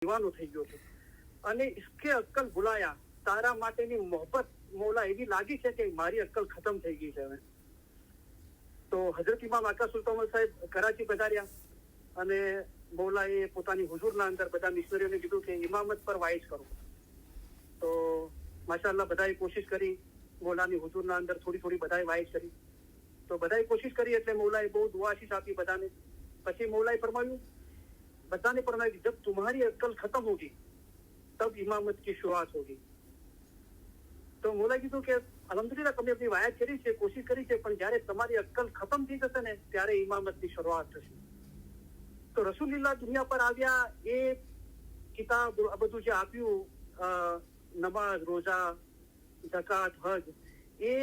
દીવાનો થઈ ગયો છું. અને ઇશ્કે અક્કલ ભુલાયા, તારા માટેની મોહબ્બત મૌલા એવી લાગી છે કે મારી અક્કલ ખતમ થઈ ગઈ છે હવે. તો હઝરત ઇમામ આકા સુલતાન સાહેબ કરાચી પધાર્યા અને મૌલાએ પોતાની હુઝુરના અંદર બધા મિશનરીઓને કીધું કે ઇમામત પર વાઇઝ કરો. તો માશાઅલ્લાહ બધાએ કોશિશ કરી, મૌલાની હુઝુરના અંદર થોડી થોડી બધાએ વાઇઝ કરી. તો બધાએ કોશિશ કરી એટલે મૌલાએ બહુ દુઆ આશીષ આપી બધાને. પછી મૌલાએ ફરમાયું, બધાને ફરમાયું, જબ तुम्हारी अक्ल खत्म होगी तब इमामत की शुरुआत होगी. તો મૌલાએ કીધું કે અલ્હમ્દુલિલ્લાહ તમે આપણી વાયત કરી છે, કોશિશ કરી છે, પણ જયારે તમારી અક્કલ ખતમ થઈ જશે ને ત્યારે ઇમામતની શરૂઆત થશે. તો રસૂલુલ્લાહ દુનિયા પર આવ્યા, એ કિતાબ આ બધું જે આપ્યું, નમાઝ, રોઝા, ઝકાત, હજ, એ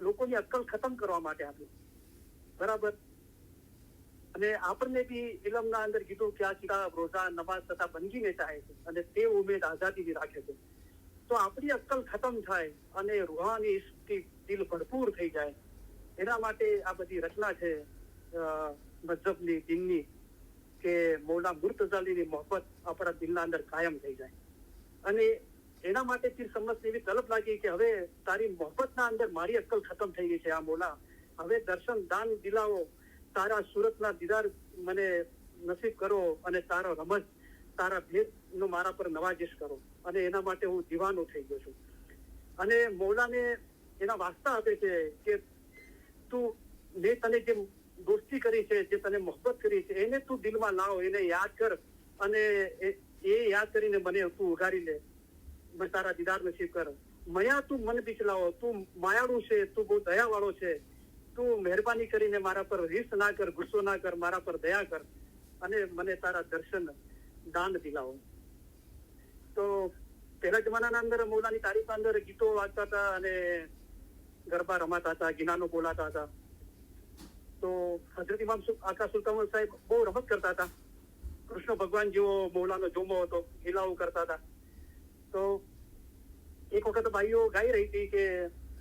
લોકોની અક્કલ ખતમ કરવા માટે આપ્યું. બરાબર. અને આપણને બી ઇલમના અંદર કીધું કે આ કિતાબ રોઝા, નમાઝ તથા બંદગીને ચાહે છે અને તે ઉમેદ આઝાદીની રાખે છે. તો આપણી અક્કલ ખતમ થાય અને રૂહાની ઇશ્કથી દિલ ભરપૂર થઈ જાય, એના માટે આ બધી રચના છે મઝહબની, દીનની, કે મૌલા મુર્તઝાલીની મોહબ્બત આપણા દિલના અંદર કાયમ થઈ જાય. અને એના માટે પીર સમસ્ત એવી તલબ લાગી કે હવે તારી મોહબ્બતના અંદર મારી અક્કલ ખતમ થઈ ગઈ છે. આ મૌલા હવે દર્શન દાન દિલાવો, તારા સુરતના દીદાર મને નસીબ કરો અને તારો રમજ, તારા ભેદનો મારા પર નવાજીશ કરો. અને એના માટે હું દીવાનો થઈ ગયો છું. અને મૌલાને એના વાસ્તા આપે છે કે તું, મેં તને જે દોસ્તી કરી છે, જે તને મોહબ્બત કરી છે, એને તું દિલમાં લાવ, એને યાદ કર અને એ યાદ કરીને મને તું ઉગારી લે, મેં તારા દીદાર નસીબ કર. મયા તું મન બિચલાવો, તું માયાળું છે, તું બહુ દયાવાળો છે, તું મહેરબાની કરીને મારા પર રીસ ના કર, ગુસ્સો ના કર, મારા પર દયા કર અને મને તારા દર્શન દાન દિલાવો. તો પહેલા જમાનાના અંદર મૌલાની તારીફના અંદર ગીતો વાગતા હતા અને ગરબા રમાતા હતા, ગિનાનો બોલાતા હતા. તો હઝરત ઇમામ આકા સુલતાન સાહેબ બહુ રમત કરતા હતા. કૃષ્ણ ભગવાન જેવો મૌલાનો જોમો હતો, હિલાવું કરતા હતા. તો એક વખત ભાઈઓ ગાઈ રહી હતી કે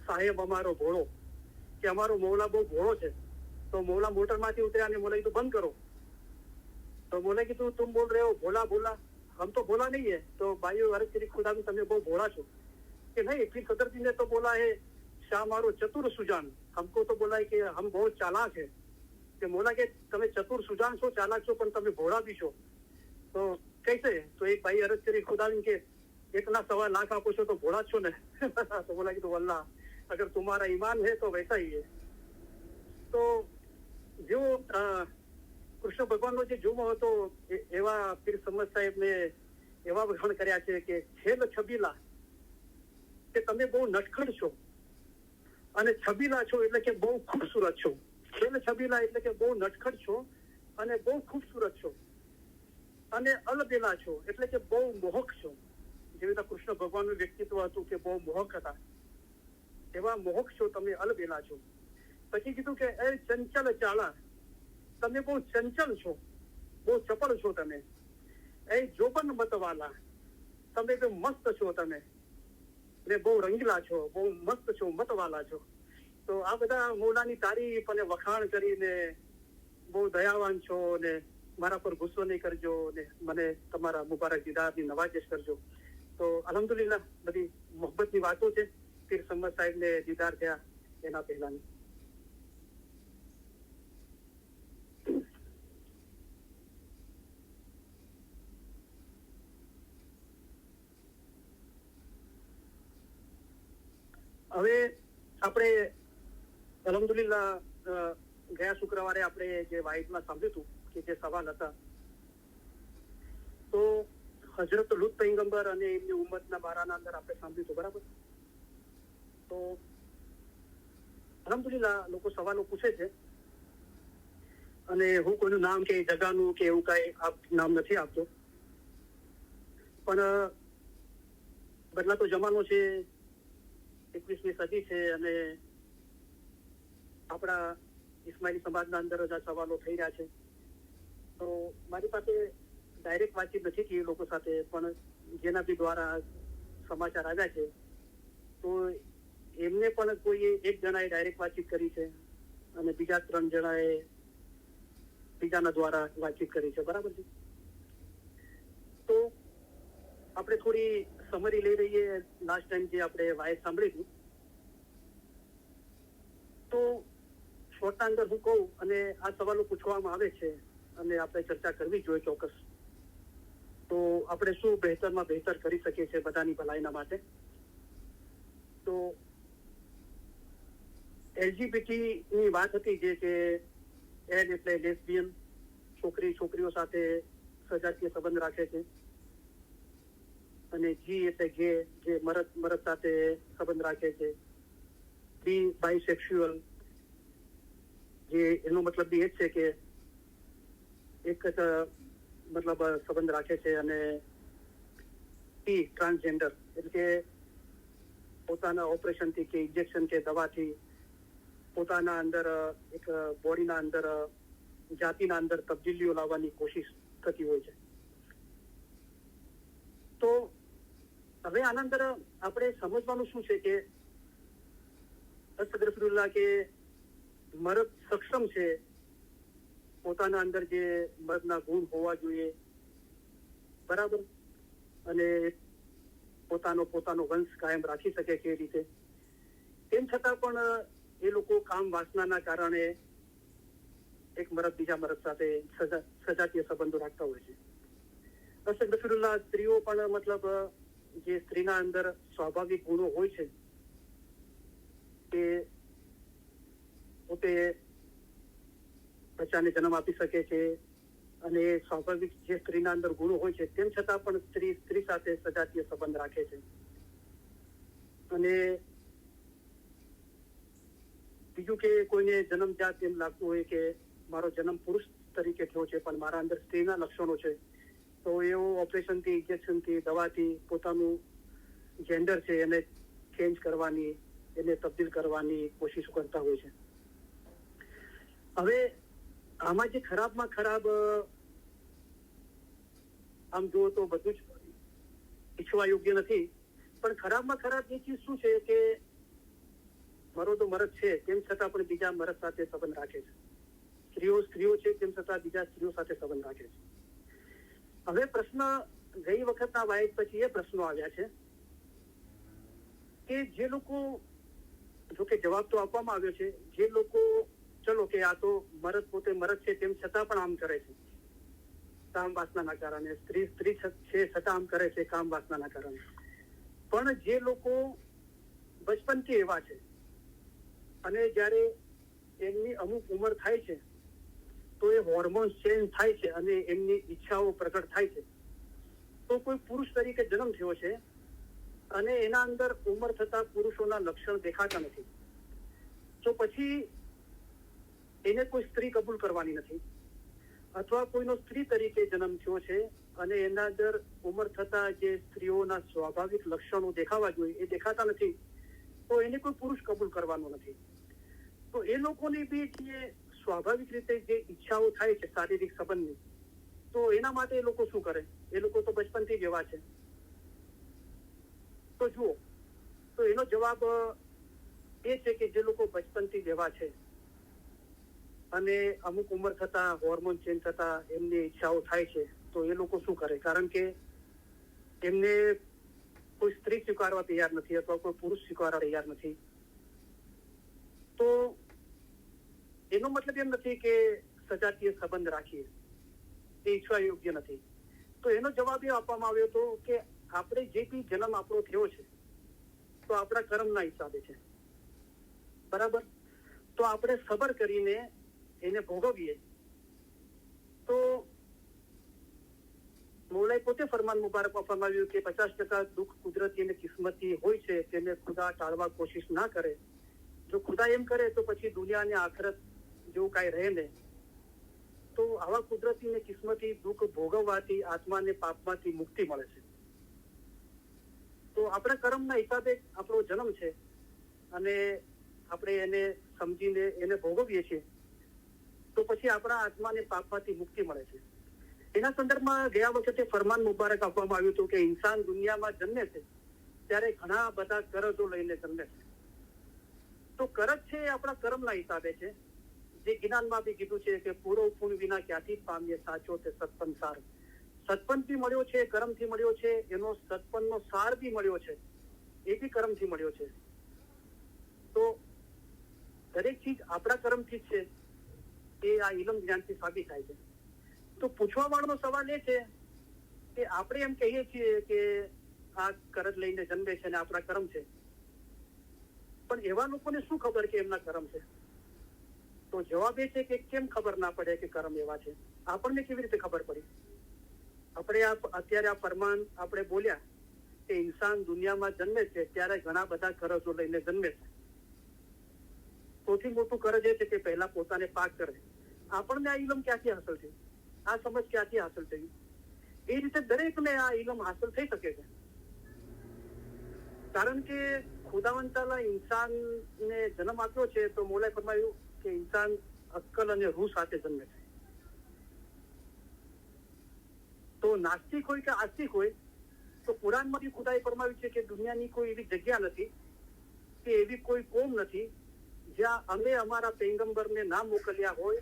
સાહેબ અમારો ભોળો, કે અમારો મૌલા બહુ ભોળો છે. તો મૌલા મોટરમાંથી ઉતર્યા અને મૌલાએ કીધું બંધ કરો. તો મૌલાએ કીધું તુમ બોલ રહે હો ભોલા ભોલા, हम तो बोला नहीं है. तो भाइयों अर्ज करी खुदा भी તમે બહુ ભોળા છો. કે નહીં, फिर सदरजी ने तो बोला है शाह मारो चतुर सुजान, हमको तो बोला है कि हम बहुत चालाक है. કે મોલા કે તમે ચતુર સુજાન છો, ચાલાક છો, પણ તમે ભોળા બી છો. તો कैसे? તો એક ભાઈ અરજ કરી खुदा કે 1.25 આપો છો તો ભોળા છો ને. તો બોલા કે તો અલ્લાહ અગર तुम्हारा ईमान है तो वैसा ही है. તો જો કૃષ્ણ ભગવાનનો જે જોમો હતો એવા પીર સમદ સાહેબને એવા વખાણ કર્યા છે કે છેલ છબીલા, કે તમે બહુ નટખડ છો અને છબીલા છો એટલે કે બહુ ખૂબસૂરત છો. છેલ છબીલા એટલે કે બહુ નટખડ છો અને બહુ ખૂબસૂરત છો. અને અલબેલા છો એટલે કે બહુ મોહક છો. જેવી રીતે કૃષ્ણ ભગવાનનું વ્યક્તિત્વ હતું કે બહુ મોહક હતા, એવા મોહક છો તમે, અલબેલા છો. પછી કીધું કે એ ચંચલ ચાળા, તમે બહુ ચંચલ છો, બહુ ચપળ છો તમે. એ જોબન મતવાલા, તમે બહુ મસ્ત છો તમે, ને બહુ રંગીલા છો, બહુ મસ્ત છો, મતવાલા છો. તો આ બધા મૌલાની તારીફ અને વખાણ કરીને બહુ દયાવાન છો ને મારા પર ગુસ્સો નહીં કરજો ને મને તમારા મુબારક દીદારની નવાજીશ કરજો. તો અલ્હમ્દુલિલ્લાહ બધી મોહબ્બતની વાતો છે પીર સમદ સાહેબને દીદાર થયા એના પહેલાની. હવે આપણે અલ્હમ્દુલિલ્લાહ ગયા શુક્રવારે આપણે જે વાઇડમાં સાંભળ્યું હતું કે જે સવાલ હતા, તો હજરત લુત પૈગંબર અને એમની ઉમ્મતના બારાના અંદર આપણે સાંભળ્યું હતું. બરાબર. તો અલ્હમ્દુલિલ્લાહ લોકો સવાલો પૂછે છે અને હું કોઈનું નામ કે જગાનું કે એવું કઈ નામ નથી આપતો, પણ બદલાતો જમાનો છે, 21મી સદી છે અને આપણા ઇસ્માઇલી સમાજના અંદર જ આ સવાલો થઈ રહ્યા છે. તો મારી પાસે ડાયરેક્ટ વાતચીત નથી થઈ લોકો સાથે, પણ જેના બી દ્વારા સમાચાર આવ્યા છે તો એમને પણ કોઈ એક જણાએ ડાયરેક્ટ વાતચીત કરી છે અને બીજા 3 જણાએ બીજાના દ્વારા વાતચીત કરી છે. બરાબર છે. તો આપણે થોડી સમરી લઈ રહીએ લાસ્ટ ટાઈમ જે આપણે વાયસ સાંભળી હતી. તો શોર્ટના અંદર હું કહું અને આ સવાલો પૂછવામાં આવે છે અને આપણે ચર્ચા કરવી જોઈએ ચોક્કસ. તો આપણે શું બહેતરમાં બહેતર કરી શકીએ છીએ બધાની ભલાઈના માટે. તો LGBT ની વાત હતી જે કે એલ એટલે લેસ્બિયન, છોકરીઓ સાથે સજાતીય સંબંધ રાખે છે, અને જી એટલે ગે, જે મરદ સાથે સંબંધ રાખે છે, બી બાયસેક્સ્યુઅલ, જે એનો મતલબ એ જ છે કે એક જ મતલબ સંબંધ રાખે છે, અને ટી ટ્રાન્સજેન્ડર એટલે કે પોતાના ઓપરેશનથી કે ઇન્જેક્શન કે દવાથી પોતાના અંદર એક બોડીના અંદર જાતિના અંદર તબદીલીઓ લાવવાની કોશિશ થતી હોય છે. તો હવે આના અંદર આપણે સમજવાનું શું છે કે અસ્તગફરુલ્લાહ કે મરદ સક્ષમ છે પોતાના અંદર જે મર્દના ગુણ હોવા જોઈએ, બરાબર, અને પોતાનો વંશ કાયમ રાખી શકે કે રીતે. તેમ છતાં પણ એ લોકો કામ વાસનાના કારણે એક મરદ બીજા મરદ સાથે સજાતીય સંબંધો રાખતા હોય છે. અસ્તગફરુલ્લાહ, સ્ત્રીઓ પણ મતલબ જે સ્ત્રીના અંદર સ્વાભાવિક ગુણો હોય છે કે પોતે બચ્ચાને જન્મ આપી શકે છે, અને સ્વાભાવિક જે સ્ત્રીના અંદર ગુણો હોય છે તેમ છતાં પણ સ્ત્રી સાથે સજાતીય સંબંધ રાખે છે. અને બીજું કે કોઈને જન્મજાત એમ લાગતું હોય કે મારો જન્મ પુરુષ તરીકે થયો છે પણ મારા અંદર સ્ત્રીના લક્ષણો છે, તો એવો ઓપરેશનથી, ઇન્જેક્શનથી, દવાથી પોતાનું જેન્ડર છે એને ચેન્જ કરવાની, એને તબદીલ કરવાની કોશિશ કરતા હોય છે. હવે આમાં જે ખરાબમાં ખરાબ આમ જુઓ તો બધું જ ઈચ્છવા યોગ્ય નથી, પણ ખરાબમાં ખરાબ એ ચીજ શું છે કે મરદો મરદ છે તેમ છતાં પણ બીજા મરદ સાથે સંબંધ રાખે છે, સ્ત્રીઓ છે તેમ છતાં બીજા સ્ત્રીઓ સાથે સંબંધ રાખે છે. હવે પ્રશ્ન ગઈ વખતના વાયદ પછી એ પ્રશ્નો આવ્યા છે કે જે લોકો, જો કે જવાબ તો આપવામાં આવ્યો છે, જે લોકો ચલો કે આ તો મરદ પોતે મરદ છે તેમ છતાં પણ આમ કરે છે કામ વાસનાના કારણે, સ્ત્રી છે છતાં આમ કરે છે કામ વાસનાના કારણે. પણ જે લોકો બચપનથી એવા છે અને જ્યારે એમની અમુક ઉંમર થાય છે તો એ હોર્મોન્સ ચેન્જ થાય છે અને એમની ઈચ્છાઓ પ્રગટ થાય છે, તો કોઈ પુરુષ તરીકે જન્મ થયો છે અને એના અંદર ઉંમર થતા પુરુષોના લક્ષણ દેખાતા નથી, તો પછી એને કોઈ સ્ત્રી કબૂલ કરવાની નથી. અથવા કોઈનો સ્ત્રી તરીકે જન્મ થયો છે અને એના અંદર ઉંમર થતા જે સ્ત્રીઓના સ્વાભાવિક લક્ષણો દેખાવા જોઈએ એ દેખાતા નથી, તો એને કોઈ પુરુષ કબૂલ કરવાનો નથી. તો એ લોકોની બી જે સ્વાભાવિક રીતે જે ઈચ્છાઓ થાય છે શારીરિક સંબંધની, તો એના માટે એ લોકો શું કરે? એ લોકો તો બચપનથી જ એવા છે. તો જુઓ, તો એનો જવાબ એ છે કે જે લોકો બચપનથી જ એવા છે અને અમુક ઉંમર થતા હોર્મોન ચેન્જ થતા એમની ઈચ્છાઓ થાય છે, તો એ લોકો શું કરે? કારણ કે એમને કોઈ સ્ત્રી સ્વીકારવા તૈયાર નથી અથવા કોઈ પુરુષ સ્વીકારવા તૈયાર નથી. તો એનો મતલબ એમ નથી કે સજાતીય સંબંધ રાખીએ, એ ઈચ્છવા યોગ્ય નથી. તો એનો જવાબ એ આપવામાં આવ્યો હતો કે આપણે જે બી જન્મ આપણો થયો છે તો આપણા કર્મના હિસાબે છે, બરાબર. તો આપણે સબર કરીને એને ભોગવીએ તો મૌલાએ પોતે ફરમાન મુબારકમાં ફરમાવ્યું કે 50% દુઃખ કુદરતી અને કિસ્મતી હોય છે, તેને ખુદા ટાળવા કોશિશ ના કરે. જો ખુદા એમ કરે તો પછી દુનિયા અને આખરત જેવું કાંઈ રહે ને. તો આવા કુદરતી અને કિસ્મતી દુઃખ ભોગવવાથી આત્માને પાપમાંથી મુક્તિ મળે છે. તો આપણા કર્મના હિસાબે આપણો જન્મ છે અને આપણે એને સમજીને એને ભોગવીએ છીએ, તો પછી આપણા આત્માને પાપમાંથી મુક્તિ મળે છે. એના સંદર્ભમાં ગયા વખતે ફરમાન મુબારક આપવામાં આવ્યું હતું કે ઇન્સાન દુનિયામાં જન્મે છે ત્યારે ઘણા બધા કરજો લઈને જન્મે છે. તો કરજ છે એ આપણા કર્મના હિસાબે છે. જે જ્ઞાનમાં બી કીધું છે કે પૂરો પુણ્ય વિના ક્યાંથી પામીએ સાચો તે સત્સંસાર. સત્પંચથી મળ્યો છે, કર્મથી મળ્યો છે, એનો સત્પંચનો સાર બી મળ્યો છે, એ બી કર્મથી મળ્યો છે. તો દરેક ચીજ આપણા કર્મથી જ છે, એ આ ઇલમ જ્ઞાનથી સાબિત થાય છે. તો પૂછવા વાળાનો સવાલ એ છે કે આપણે એમ કહીએ છીએ કે આ કરજ લઈને જન્મે છે ને આપણા કર્મ છે, પણ એવા લોકોને શું ખબર કે એમના કર્મ છે? તો જવાબ એ છે કે કેમ ખબર ના પડે કે કર્મ એવા છે? આપણને કેવી રીતે ખબર પડી? આપણે અત્યારે આ ફરમાન આપણે બોલ્યા કે ઇન્સાન દુનિયામાં જન્મે છે ત્યારે ઘણા બધા કરજો લઈને જન્મે છે. સૌથી મોટું કરજ એ છે કે પહેલા પોતાને પાક કરે. આપણને આ ઇલમ ક્યાંથી હાંસલ થઈ? આ સમજ ક્યાંથી હાંસલ થઈ? એ રીતે દરેકને આ ઇલમ હાંસલ થઈ શકે છે, કારણ કે ખુદાવંદ તાલા ઇન્સાનને જન્મ આપ્યો છે તો મોલાએ ફરમાયું કે ઇન્સાન અક્કલ અને રૂહ સાથે જન્મે છે. તો નાસ્તિક હોય કે આસ્તિક હોય, તો કુરાનમાંથી ખુદાએ ફરમાવ્યું છે કે દુનિયાની કોઈ એવી જગ્યા નથી કે એવી કોઈ કોમ નથી જ્યાં અમે અમારા પૈગંબરને ના મોકલ્યા હોય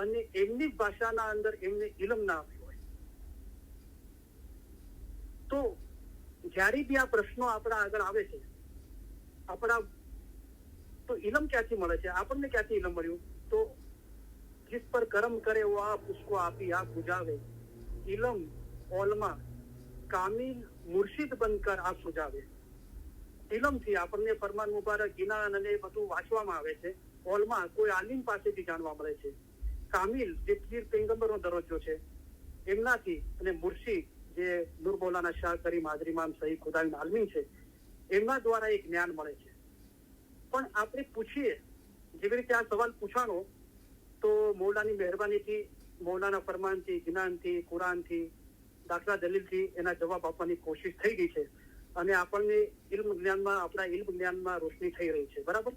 અને એમની ભાષાના અંદર એમને ઇલમ ના આપ્યું હોય. તો જ્યારે બી આ પ્રશ્નો આપણા આગળ આવે છે, તો ઇલમ ક્યાંથી મળે છે? આપણને ક્યાંથી ઇલમ મળ્યું? તો जिस पर कर्म करे वो आप उसको आप ही आप बुझावे, इलम ओलमा कामिल मुर्शिद બનકર આ સુજાવે. ઇલમથી આપણને ફરમાન મુબારક ગિનાન અને બધું વાંચવામાં આવે છે. ઓલમાં કોઈ આલિમ પાસેથી જાણવા મળે છે. કામિલ જે પીર પૈગંબરનો દરજ્જો છે એમનાથી, અને મુર્શિદ જે નૂર મૌલાના શાહ કરીમ હાજરી ઇમામ સહી ખુદાવંદ આલમીન છે એમના દ્વારા એક જ્ઞાન મળે છે. પણ આપણે પૂછીએ જેવી રીતે આ સવાલ પૂછાનો, તો મૌલાની મહેરબાનીથી, મૌલાના ફરમાનથી, જ્ઞાનથી, કુરાનથી, દાખલા દલીલથી એના જવાબ આપવાની કોશિશ થઈ ગઈ છે અને આપણને આપણા ઇલ્મ જ્ઞાનમાં રોશની થઈ રહી છે. બરાબર?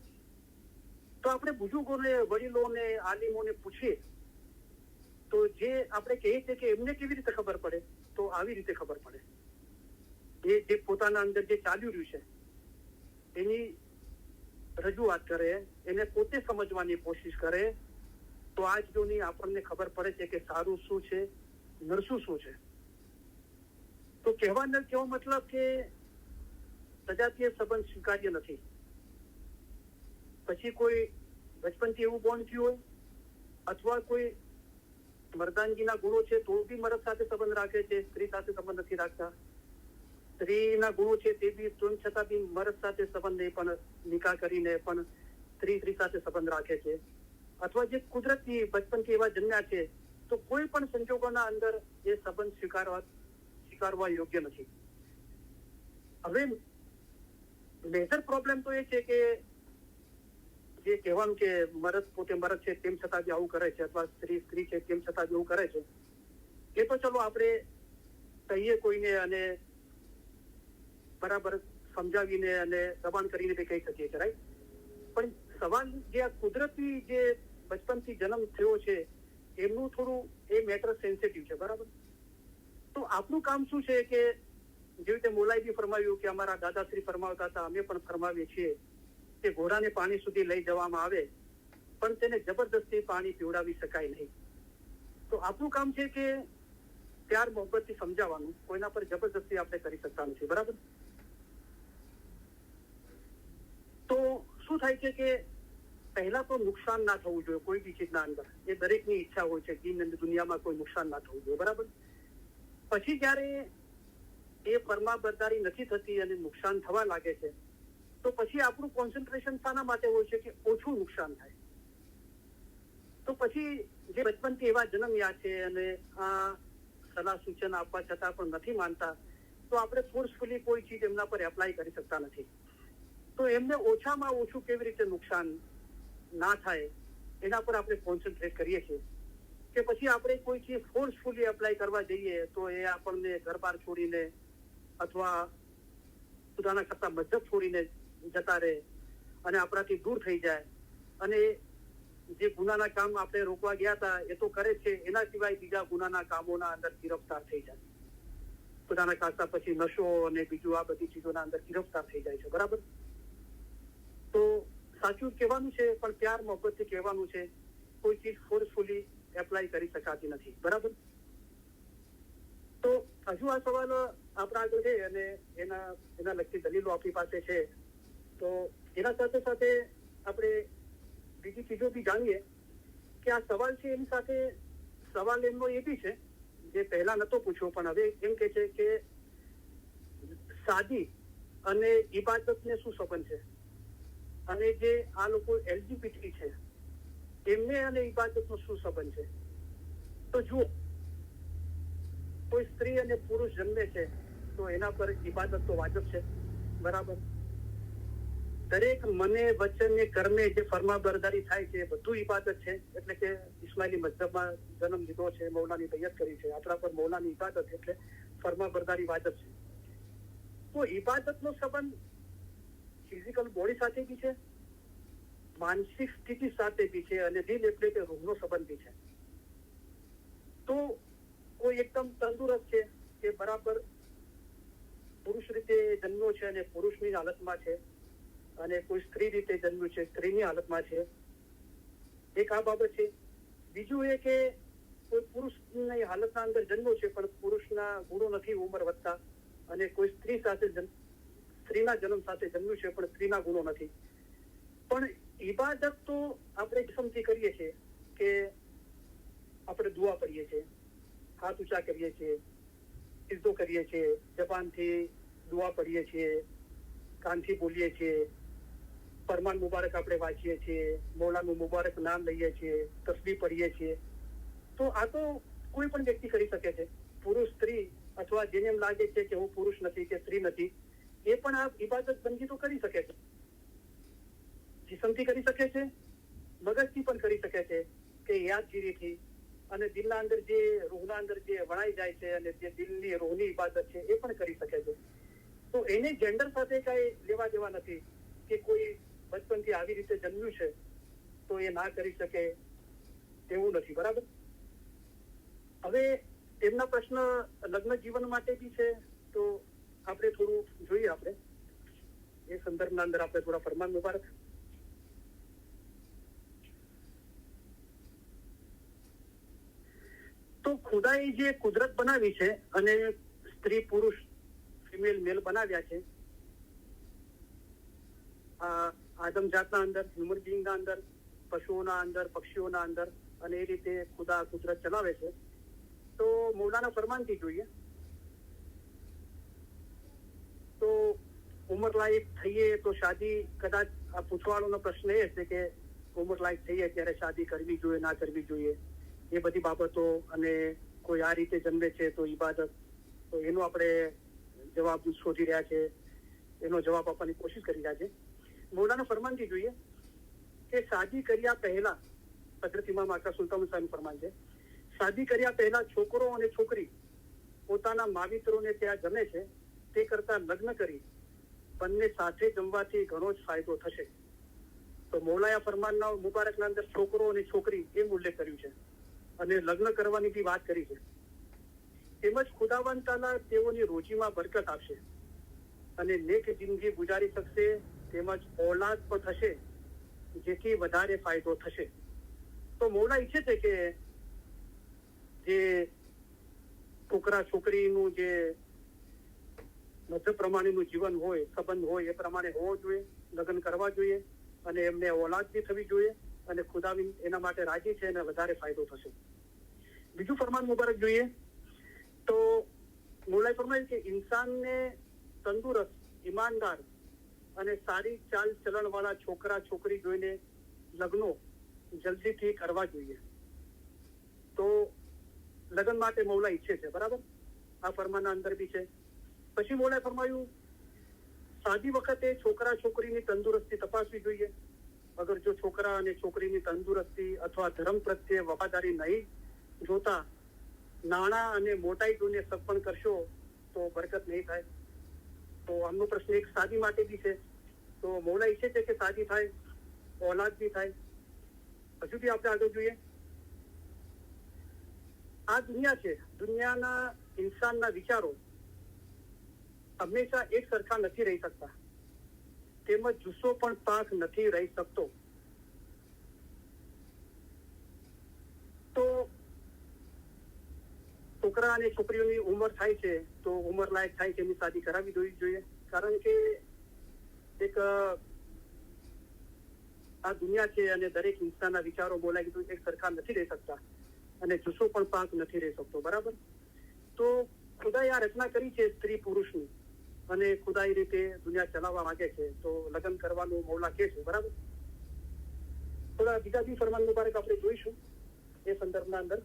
તો આપણે બુજુર્ગોને, વડીલોને, આલિમોને પૂછીએ તો જે આપણે કહીએ છીએ કે એમને કેવી રીતે ખબર પડે? તો આવી રીતે ખબર પડે. જે પોતાના અંદર જે ચાલ્યું રહ્યું છે એની રજૂઆત કરે, એને પોતે સમજવાની કોશિશ કરે, તો આજ જોની આપણને ખબર પડે છે કે સારું શું છે, નરસું શું છે. તો કહેવો મતલબ કે સજાતીય સંબંધ સ્વીકાર્ય નથી. પછી કોઈ બચપનથી એવું બોન્ડ થયું હોય, અથવા કોઈ મર્દાનગીના ગુણો છે તો બી મર્દ સાથે સંબંધ રાખે છે, સ્ત્રી સાથે સંબંધ નથી રાખતા. સ્ત્રીના ગુણો છે તે બી છતાં બી મર્દ સાથે સંબંધ નહીં, પણ નિકાહ કરીને પણ સ્ત્રી સાથે સંબંધ રાખે છે. અથવા જે કુદરતી બચપનથી એવા જન્મ્યા છે તો કોઈ પણ સંજોગોના અંદર એ સંબંધ સ્વીકારવા યોગ્ય નથી. હવે મેજર પ્રોબ્લેમ તો એ છે કે જે કહેવાનું કે મર્દ પોતે મર્દ છે તેમ છતાં બી આવું કરે છે, અથવા સ્ત્રી છે તેમ છતાં બી આવું કરે છે, એ તો ચલો આપણે કહીએ કોઈને અને બરાબર સમજાવીને અને દબાણ કરીને બી કહી શકીએ છીએ, રાઈટ? પણ સવાલ જે આ કુદરતી જે બચપનથી જન્મ થયો છે એમનું થોડું એ મેટર સેન્સિટિવ છે. બરાબર? તો આપણું કામ શું છે કે જેવી રીતે મોલાએ બી ફરમાવ્યું કે અમારા દાદાશ્રી ફરમાવતા હતા, અમે પણ ફરમાવીએ છીએ કે ઘોડાને પાણી સુધી લઈ જવામાં આવે પણ તેને જબરદસ્તી પાણી પીવડાવી શકાય નહીં. તો આપણું કામ છે કે પ્યાર મોહબ્બતથી સમજાવવાનું, કોઈના પર જબરદસ્તી આપણે કરી શકતા નથી. બરાબર? તો શું થાય છે કે પહેલા તો નુકસાન ના થવું જોઈએ કોઈ બી ચીજના અંદર. એ દરેકની ઈચ્છા હોય છે કે દુનિયામાં કોઈ નુકસાન ના થવું જોઈએ. બરાબર? પછી જયારે એ ફરમાબરદારી નથી થતી અને નુકસાન થવા લાગે છે, તો પછી આપણું કોન્સન્ટ્રેશન શાના માટે હોય છે કે ઓછું નુકસાન થાય. તો પછી જે બચપનથી એવા જન્મ્યા છે અને આ સલાહ સૂચન આપવા છતાં પણ નથી માનતા, તો આપણે ફોર્સફુલી કોઈ ચીજ એમના પર એપ્લાય કરી શકતા નથી. તો એમને ઓછામાં ઓછું કેવી રીતે નુકસાન ના થાય એના પર આપણે કોન્સન્ટ્રેટ કરીએ છીએ. કે પછી આપણે કોઈ ચીજ ફોર્સફુલી એપ્લાય કરવા જઈએ તો એ આપણને ઘર-બાર છોડીને અથવા પોતાના કરતા મજહબ છોડીને જતા રહે અને આપણાથી દૂર થઈ જાય, અને જે ગુનાના કામ આપણે રોકવા ગયા હતા એ તો કરે છે, એના સિવાય બીજા ગુનાના કામોના અંદર ગિરફ્તાર થઈ જાય. પોતાના ખાતા પછી નશો અને બીજું આ બધી ચીજોના અંદર ગિરફ્તાર થઈ જાય છે. બરાબર? તો સાચું કહેવાનું છે, પણ પ્યાર મોહબ્બતથી કહેવાનું છે, કોઈ ચીજ ફોર્સફુલી એપ્લાય કરી શકાતી નથી. બરાબર? તો હજુ આ સવાલ આપણા આગળ છે અને એના લગતી દલીલો આપણી પાસે છે. તો એના સાથે સાથે આપણે બીજી ચીજો બી જાણીએ કે આ સવાલ છે એની સાથે સવાલ એમનો એ બી છે જે પહેલા નતો પૂછ્યો પણ હવે એમ કે છે કે સાદી અને ઇબાદતને શું સંબંધ છે, અને જે આ લોકો એલજીબીટી છે એમને અને ઇબાદતનો શું સંબંધ છે. તો જુઓ, કોઈ સ્ત્રી અને પુરુષ જન્મે છે તો એના પર ઇબાદત તો વાજબ છે, બરાબર. દરેક મને વચને કર્મે જે ફરમાબરદારી થાય છે બધું ઇબાદત છે. એટલે કે ઇસ્માઇલી મઝહબમાં જન્મ લીધો છે, મૌલાની બૈયત કરી છે, આપણા પર મૌલાની ઇબાદત એટલે ફરમાબરદારી વાજબ છે. તો ઇબાદતનો સંબંધ ફિઝિકલ બોડી સાથે બી છે, માનસિક સ્થિતિ સાથે બી છે, અને દિલ એટલે કે રૂહનો સંબંધ બી છે. તો કોઈ એકદમ તંદુરસ્ત છે કે બરાબર પુરુષ રીતે જન્મ્યો છે અને પુરુષની હાલતમાં છે, અને કોઈ સ્ત્રી રીતે જન્મ્યું છે, સ્ત્રીની હાલતમાં છે, એક આ બાબત છે. બીજું એ કે કોઈ પુરુષની હાલતના અંદર જન્મ્યો છે પણ પુરુષના ગુણો નથી ઉંમર વધતા, અને કોઈ સ્ત્રીના જન્મ સાથે જન્મ્યું છે પણ સ્ત્રીના ગુણો નથી. પણ ઇબાદત તો આપણે કિસ્મથી કરીએ છીએ કે આપણે દુઆ પડીએ છીએ, હાથ ઊંચા કરીએ છીએ, સિદ્ધો કરીએ છીએ, જબાનથી દુઆ પડીએ છીએ, કાનથી બોલીએ છીએ, ફરમાન મુબારક આપણે વાંચીએ છીએ, મૌલાનું મુબારક નામ લઈએ છીએ, તસ્બીહ પડીએ છીએ. તો આ તો કોઈ પણ વ્યક્તિ કરી શકે છે, પુરુષ સ્ત્રી, અથવા જેને એમ લાગે છે કે હું પુરુષ નથી કે સ્ત્રી નથી, એ પણ આ ઇબાદત બંદી તો કરી શકે છે. જીસમથી કરી શકે છે, મગજથી પણ કરી શકે છે કે યાદગીરીથી, અને દિલના અંદર જે રૂહના અંદર જે વણાઈ જાય છે અને જે દિલની રૂહની ઇબાદત છે એ પણ કરી શકે છે. તો એને જેન્ડર સાથે કઈ લેવા દેવા નથી કે કોઈ બચપનથી આવી રીતે જન્મ્યું છે તો એ ના કરી શકે તેવું નથી, બરાબર. હવે તેમના પ્રશ્ન લગ્ન જીવન માટે બી છે, તો આપણે થોડું જોઈએ. આપણે એ સંદર્ભના અંદર આપણે થોડા ફરમાન મુબારક. તો ખુદાએ જે કુદરત બનાવી છે અને સ્ત્રી પુરુષ ફિમેલ મેલ બનાવ્યા છે, આદમ જાતના અંદર, હ્યુમન બીંગના અંદર, પશુઓના અંદર, પક્ષીઓના અંદર, અને એ રીતે ખુદા કુદરત ચલાવે છે. તો મૌલાના ફરમાનથી જોઈએ તો ઉંમર લાયક થઈએ તો શાદી, કદાચ આ પૂછવાળોનો પ્રશ્ન એ છે કે ઉંમર લાયક થઈએ ત્યારે શાદી કરવી જોઈએ ના કરવી જોઈએ, એ બધી બાબતો, અને કોઈ આ રીતે જન્મે છે તો ઇબાદત, તો એનો આપણે જવાબ શોધી રહ્યા છે, એનો જવાબ આપવાની કોશિશ કરી રહ્યા છે. મૌલાના ફરમાનથી જોઈએ કે શાદી કર્યા પહેલા, હઝરત ઇમામ આકા સુલતાન સાહેબનું ફરમાન છે, શાદી કર્યા પહેલા છોકરો અને છોકરી પોતાના માવિત્રોને ત્યાં જમે છે તે કરતા લગ્ન કરી બંને સાથે જમવાથી ઘણો જ ફાયદો થશે. તો મૌલાયા ફરમાનના મુબારકના અંદર છોકરો અને છોકરી એમ ઉલ્લેખ કર્યું છે, અને લગ્ન કરવાની બી વાત કરી છે. તેમજ ખુદાવંદ તાલા તેઓની રોજીમાં બરકત આપશે અને નેક જિંદગી ગુજારી શકશે, તેમજ ઓલાદ પણ થશે જેથી વધારે ફાયદો થશે. તો મૌલા ઈચ્છે છે કે જે છોકરા છોકરીનું જે મધ્ય પ્રમાણેનું જીવન હોય, સંબંધ હોય, એ પ્રમાણે હોવો જોઈએ, લગ્ન કરવા જોઈએ, અને એમને ઓલાદ બી થવી જોઈએ, અને ખુદાવિંદ એના માટે રાજી છે અને વધારે ફાયદો થશે. બીજું ફરમાન મુબારક જોઈએ તો મૌલાએ ફરમાયું કે ઇન્સાનને તંદુરસ્ત, ઈમાનદાર અને સારી ચાલ ચલણ વાળા છોકરા છોકરી જોઈને લગ્નો જલ્દીથી કરવા જોઈએ. તો લગ્ન માટે મૌલા ઈચ્છે છે, બરાબર. આ ફરમાનના અંદર બી છે. પછી મૌલાએ ફરમાયું શાદી વખતે છોકરા છોકરીની તંદુરસ્તી તપાસવી જોઈએ. અગર જો છોકરા અને છોકરીની તંદુરસ્તી અથવા ધર્મ પ્રત્યે વફાદારી નહીં જોતા નાણાં અને મોટાઈ જોઈને સગપણ કરશો તો બરકત નહીં થાય. તો આમનો પ્રશ્ન એક શાદી માટે બી છે. તો મૌલા ઈચ્છે છે કે શાદી થાય, ઓલાદ બી થાય. હજુ બી આપણે આગળ જોઈએ. આ દુનિયા છે, દુનિયાના ઇન્સાનના વિચારો હંમેશા એક સરખા નથી રહી શકતા, તેમજ જુસ્સો પણ પાક નથી રહી શકતો. તો છોકરા છોકરા અને છોકરીઓની ઉંમર થાય છે તો ઉંમર લાયક થાય છે એની શાદી કરાવી દેવી જોઈએ. કારણ કે એક આ દુનિયા છે અને દરેક ઇન્સાનના વિચારો બોલાય કીધું એક સરખા નથી રહી શકતા અને જુસ્સો પણ પાંચ નથી રહી શકતો. બરાબર. તો ખુદાએ આ રચના કરી છે સ્ત્રી પુરુષની અને ખુદા એ રીતે દુનિયા ચલાવવા માંગે છે તો લગ્ન કરવાનું મૌલા કે છે. બરાબર. થોડા બીજા બી ફરમાન મુબારક આપણે જોઈશું એ સંદર્ભના અંદર.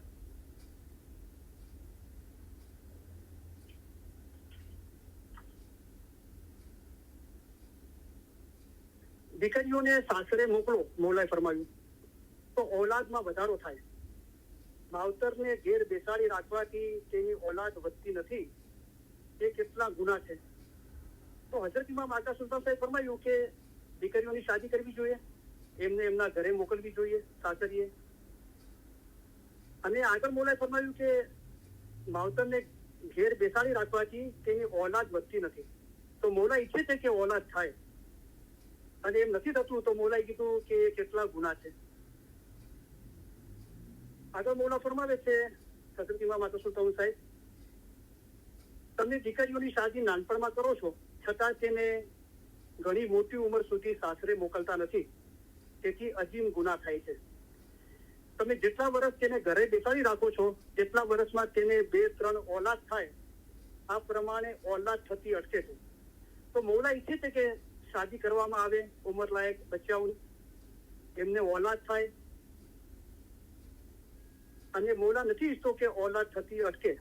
દીકરીઓને સાસરે મોકલો મૌલાએ ફરમાવ્યું તો ઔલાદમાં વધારો થાય. માવતરને ઘેર બેસાડી રાખવાથી તેની ઔલાદ વધતી નથી. એ કેટલા ગુના છે. તો હઝરત ઇમામ આકા સુલતાન સાહેબ ફરમાયું કે દીકરીઓની શાદી કરવી જોઈએ, એમને એમના ઘરે મોકલવી જોઈએ સાસરીએ. અને આગળ મૌલાએ ફરમાયું કે માવતરને ઘેર બેસાડી રાખવાથી તેની ઔલાદ વધતી નથી. તો મૌલા ઈચ્છે છે કે ઔલાદ થાય અને એમ નથી થતું તો મૌલાએ કીધું કે કેટલા ગુના છે. આગળ મૌલા ફરમાવે છે હઝરત ઇમામ આકા સુલતાન સાહેબ, તમે દીકરીઓની શાદી નાનપણમાં કરો છો છતાં તેને ઘણી મોટી ઉંમર સુધી સાસરે મોકલતા નથી. તેથી અજીમ ગુના થાય છે. તમે જેટલા વર્ષ તેને ઘરે બેસાડી રાખો છો તેટલા વર્ષમાં તેને 2-3 ઔલાદ થાય. આ પ્રમાણે ઔલાદ થતી અટકે છે. તો મૌલા ઈચ્છે છે કે શાદી કરવામાં આવે ઉંમર લાયક બચ્ચાઓની, એમને ઔલાદ થાય. અને મૌલા નથી ઈચ્છતો કે ઔલાદ થતી અટકે.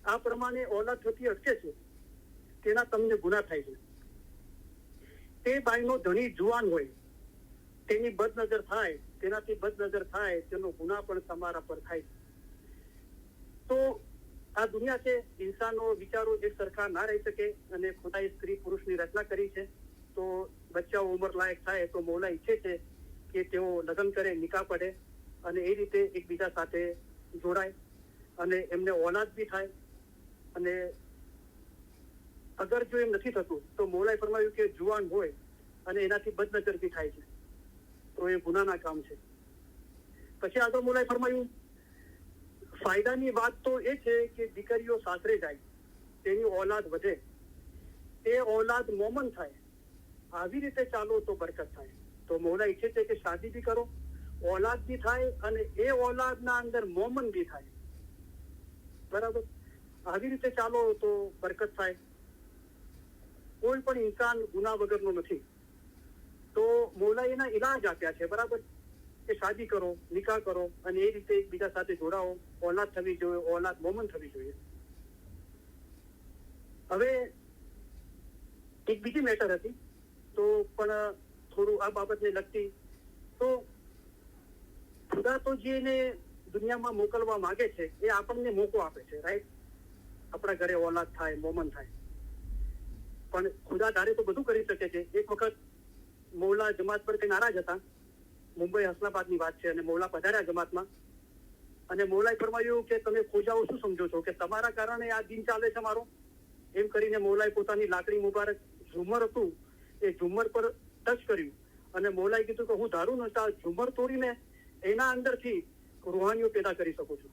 આ પ્રમાણે ઔલાદ થતી અટકે છે તેના તમને ગુના થાય છે. તે બાઈનો ધણી જુવાન હોય, તેની બદનજર થાય, તેનાથી બદનજર થાય, તેનો ગુના પણ તમારા પર થાય. તો આ દુનિયા છે, ઇન્સાનો વિચારો એક સરખા ના રહી શકે અને ખુદાએ સ્ત્રી પુરુષની રચના કરી છે. તો બચ્ચાઓ ઉંમર લાયક થાય તો મૌલા ઈચ્છે છે કે તેઓ લગ્ન કરે, નિકાહ પડે અને એ રીતે એકબીજા સાથે જોડાય અને એમને ઔલાદ બી થાય. અને અગર જો એમ નથી થતું તો મૌલાએ ફરમાવ્યું કે જુવાન હોય અને એનાથી બદનજર બી થાય છે તો એ ગુનાના કામ છે. પછી આગળ મૌલાએ ફરમાવ્યું ફાયદાની વાત તો એ છે કે દીકરીઓ સાસરે જાય, તેની ઔલાદ વધે, તે ઔલાદ મોમન થાય. આવી રીતે ચાલો તો બરકત થાય. તો મૌલા ઈચ્છે છે કે શાદી બી કરો, ઔલાદ બી થાય અને એ ઔલાદના અંદર મોમન બી થાય. બરાબર. આવી રીતે ચાલો તો બરકત થાય. કોઈ પણ ઇન્સાન ગુના વગરનો નથી. તો મૌલાએ એના ઇલાજ આપ્યા છે. બરાબર. કે શાદી કરો, નિકાહ કરો અને એ રીતે એકબીજા સાથે જોડાઓ, ઔલાદ થવી જોઈએ, ઔલાદ મોમન થવી જોઈએ. હવે એક બીજી મેટર હતી તો પણ થોડું આ બાબતને લગતી. તો ખુદા તો જેને દુનિયામાં મોકલવા માંગે છે એ આપણને મોકો આપે છે. રાઈટ. આપણા ઘરે ઔલાદ થાય, મોમન થાય. પણ ખુદા ધારે તો બધું કરી શકે છે. એક વખત મૌલા જમાત પર કઈ નારાજ હતા. મુંબઈ હસનાબાદની વાત છે અને મૌલા પધાર્યા જમાતમાં અને મૌલાએ ફરમાવ્યું કે તમે ખોજાઓ શું સમજો છો કે તમારા કારણે આ દિન ચાલે છે મારો. એમ કરીને મૌલાએ પોતાની લાકડી મુબારક ઝુમર હતું એ ઝુમર પર ટચ કર્યું અને મૌલાએ કીધું કે હું ધારું ન આ ઝુમર તોડીને એના અંદરથી રૂહાનીઓ પેદા કરી શકું છું.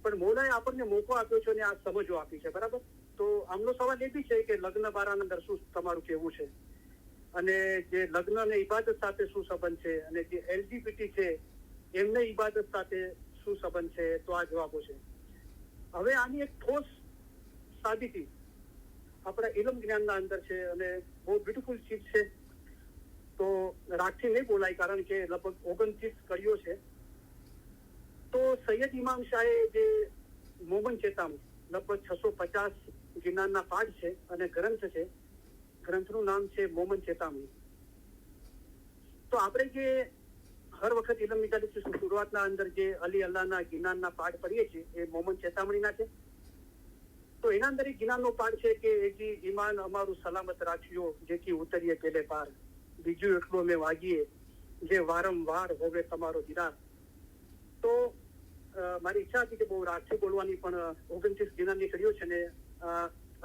પણ મૌલાએ આપણને મોકો આપ્યો છે અને આ સમજો આપી છે. બરાબર. તો આમનો સવાલ એ બી છે કે લગ્ન બારાના અંદર શું તમારું કહેવું છે અને જે લગ્ન અને ઇબાદત સાથે શું સંબંધ છે અને જે એલજીબીટી છે એમને ઇબાદત સાથે શું સંબંધ છે. તો આ જવાબો છે. હવે આની એક ઠોસ સાબિતી આપણા ઇલમ જ્ઞાનના અંદર છે અને બહુ બ્યુટીફુલ ચીજ છે. તો રાખથી નહીં બોલાય કારણ કે લગભગ 29 કડીઓ છે. તો સૈયદ ઇમામ શાહે જે મોમન ચેતામણી લગભગ 650 ગિરનારના પાઠ છે અને ગ્રંથ છે. ગ્રંથનું નામ છે મોમન ચેતામણી. તો આપણે જે હર વખત ઇલમ મિજાલિસ શરૂઆતના અંદર જે અલી અલ્લાહના ગિરનારના પાઠ પઢીએ છીએ એ મોમન ચેતામણીના છે. તો એના અંદર એક ગિરનારનો પાઠ છે કે એજી ઈમાન અમારું સલામત રાખ્યો જેથી ઉતરીએ પેલે પાર, બીજું એટલું અમે વાગીએ જે વારંવાર હોવે તમારો દીદાર. તો મારી ઈચ્છા હતી કે બહુ રાગથી બોલવાની પણ 29 ગિરનારની કડીઓ છે ને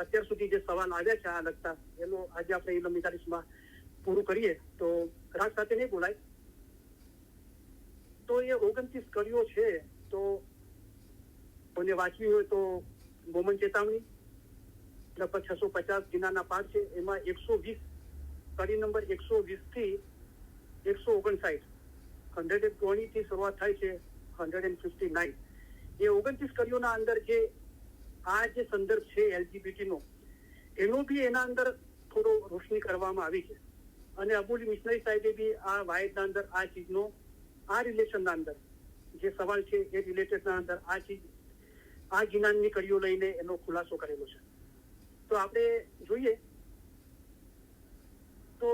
અત્યાર સુધી જે સવાલ આવ્યા છે આ લગતા એનો આજે આપણે ઇલમ મિજાલિસમાં પૂરું કરીએ તો રાગ સાથે નહીં બોલાય. તો એ 29 કડીઓ છે. તો કોઈને વાંચવી હોય તો મોમન ચેતવણી લગભગ 650 દિનાના પાઠ છે. એમાં 120 કડી નંબર 120 થી 159 120 થી શરૂઆત થાય છે 159 એ 29 કડીઓના અંદર જે આ જે સંદર્ભ છે LGBT નો એનો બી એના અંદર થોડો રોશની કરવામાં આવી છે. અને અબુલ મિશનરી સાહેબે બી આ વાયદના અંદર આ ચીજનો આ રિલેશનના અંદર જે સવાલ છે એ રિલેટેડના અંદર આ ચીજ આ જ્ઞાનની કડીઓ લઈને એનો ખુલાસો કરેલો છે. તો આપણે જોઈએ તો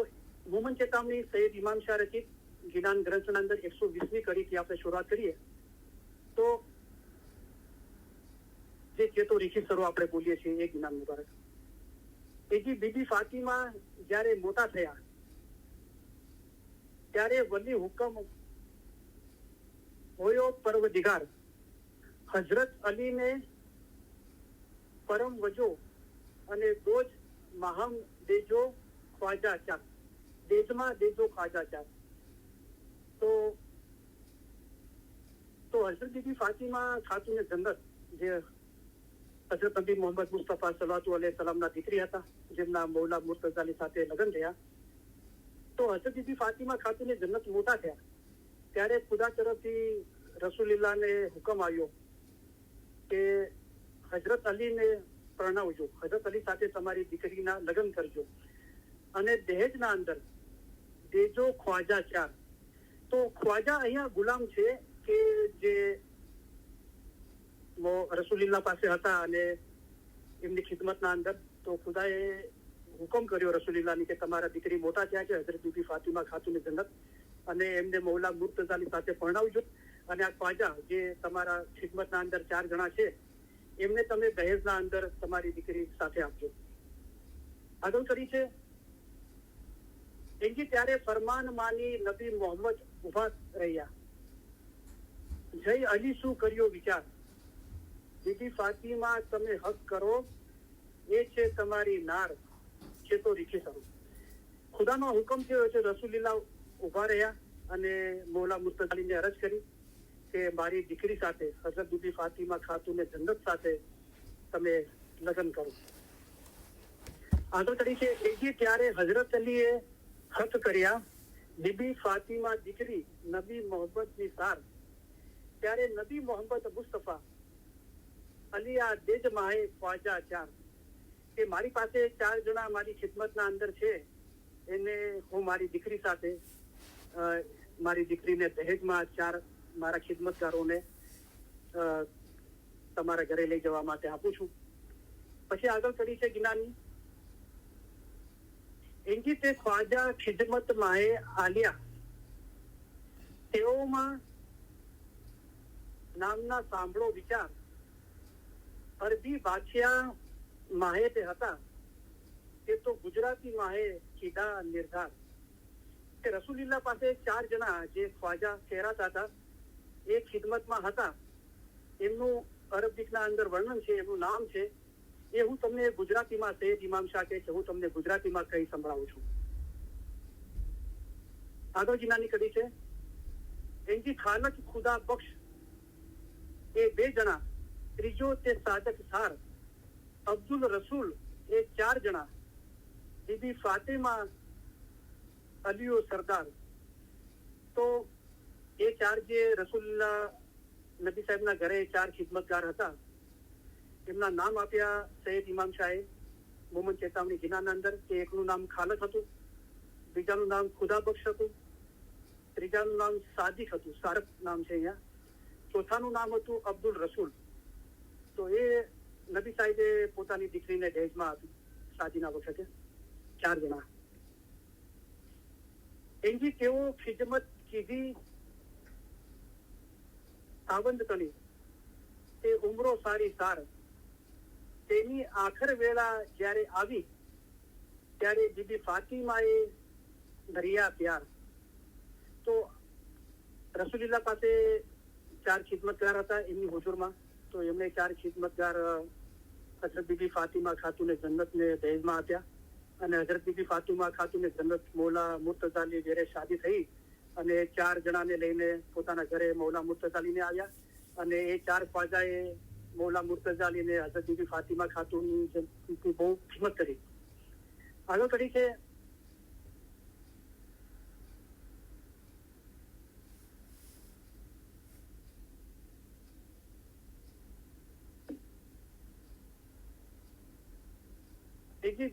મોમન ચેતવણી સૈયદ ઇમામ શાહ રચિત જ્ઞાન ગ્રંથના અંદર 120મી કડીથી આપણે શરૂઆત કરીએ તો જે ચેતો રીખી સરો આપણે બોલીએ છીએ એ જ્ઞાન મુબારક. એજી બીબી ફાતિમા જ્યારે મોટા થયા ત્યારે વલી હુકમ હોયો પરવદિગાર હજરત અલીને પરમ વજો અને દોજ માહમ દેજો ખ્વાજા ચાર દેજમાં દેજો ખ્વાજા ચાર. તો હજરત બીબી ફાતિમા ખાતુને જન્નત જે હજરત નબી મોહમ્મદ મુસ્તફા સલ્લલ્લાહુ અલૈહિ વસલ્લમના દીકરી હતા જેમના મૌલા મુર્તઝા અલી સાથે લગ્ન થયા. તો હજરત બીબી ફાતિમા ખાતુને જન્નત મોટા થયા ત્યારે ખુદા તરફથી રસૂલુલ્લાહને હુકમ આવ્યો કે હજરત અલીને પરણાવજો, હજરત અલી સાથે તમારી દીકરીના લગ્ન કરજો અને દહેજના અંદર દેજો ખ્વાજા ચાર. તો ખ્વાજા અહીંયા ગુલામ છે કે જે રસૂલુલ્લાહ પાસે હતા અને એમની ખિદમતના અંદર. તો ખુદાએ હુકમ કર્યો રસૂલુલ્લાહની કે તમારા દીકરી મોટા થયા છે હજરત બીબી ફાતિમા ખાતુને જન્નત અને એમને મૌલા મુર્તઝા અલી સાથે પરણાવજો અને આ ખ્વાજા જે તમારા ખિદમતના અંદર 4 જણા છે એમને તમે દહેજના અંદર તમારી દીકરી સાથે આપજો. આગળ કરી છે એજી ત્યારે ફરમાન માની નબી મોહમ્મદ ઉભા રહ્યા જય અલી શું કર્યો વિચાર બીબી ફાતિમા તમે હક કરો એ છે તમારી નાર છે તો રીખી સરો. ખુદાનો હુકમ થયો છે રસૂલુલ્લાહ ઉભા રહ્યા અને મૌલા મુર્તઝા અલીને અરજ કરી કે મારી દીકરી સાથે હઝરત બીબી ફાતિમા ખાતુને જન્નત સાથે તમે લગ્ન કરો. આગળ કરી છે એજી ત્યારે હઝરત અલીએ હક કર્યા બીબી ફાતિમા દીકરી નબી મોહમ્મદની સાર. ત્યારે નબી મોહમ્મદ મુસ્તફા અલી આ દેજ માહે ખ્વાજા ચાર કે મારી પાસે 4 જણા મારી ખિદમતના અંદર છે એને હું મારી દીકરી સાથે મારી દીકરીને દહેજમાં 4 મારા ખિદમતગારોને તમારા ઘરે લઈ જવા માટે આપું છું. પછી આગળ કરી છે જ્ઞાની એનજી તે ખ્વાજા ખિદમત માહે આલિયા તેઓમાં નામના સાંભળો વિચાર અરબી બાદશાહ માહે તે હતા તે તો ગુજરાતી માહે કીધા નિર્ધાર. કે રસૂલુલ્લાહ પાસે 4 જણા જે ખ્વાજા કહેરાતા હતા એ ખિદમતમાં હતા એમનું અરબીકના અંદર વર્ણન છે એમનું નામ છે એ હું તમને ગુજરાતીમાં સૈયદ ઇમામ શાહ કહે છે હું તમને ગુજરાતીમાં કહી સંભળાવું છું. આગળ જીનાની કડી છે એનજી ખાલક ખુદા બક્ષ એ 2 જણા ત્રીજો તે સાદક સાર અબ્દુલ રસૂલ એ 4 જણા બીબી ફાતિમા અલીઓ સરદાર. તો એ 4 જે રસૂલુલ્લાહ નબી સાહેબના ઘરે 4 ખિદમતગાર હતા એમના નામ આપ્યા સૈયદ ઇમામ શાહે મોમન ચેતવણી જીનાના અંદર કે એકનું નામ ખાલક હતું, બીજાનું નામ ખુદા બક્ષ હતું, ત્રીજાનું નામ સાદિક હતું, સારક નામ છે અહીંયા, ચોથાનું નામ હતું અબ્દુલ રસૂલ. તો એ નબી સાહેબે પોતાની દીકરીને દહેજમાં આપી શાદીના વખતે 4 જણા. એનજી તેઓ ખિદમત કીધી આવંદ તણી તે ઉમરો સારી સાર તેની આખર વેળા જ્યારે આવી ત્યારે બીબી ફાતિમાએ દરિયા પ્યાર. તો રસૂલુલ્લાહ પાસે 4 ખિદમતગાર હતા એમની હુજુરમાં. તો એમણે 4 ખિદમતગાર હઝરત બીબી ફાતિમા ખાતુને જન્નતને દહેજમાં આપ્યા અને હઝરત બીબી ફાતિમા ખાતુને જન્નત મૌલા મુર્તઝા અલી જ્યારે શાદી થઈ અને 4 જણાને લઈને પોતાના ઘરે મૌલા મુર્તઝા અલીને આવ્યા અને એ 4 ખ્વાજાએ મૌલા મુર્તઝા અલી ને હઝરત બીબી ફાતિમા ખાતુનની બહુ ખિદમત કરી. આગળ કરી છે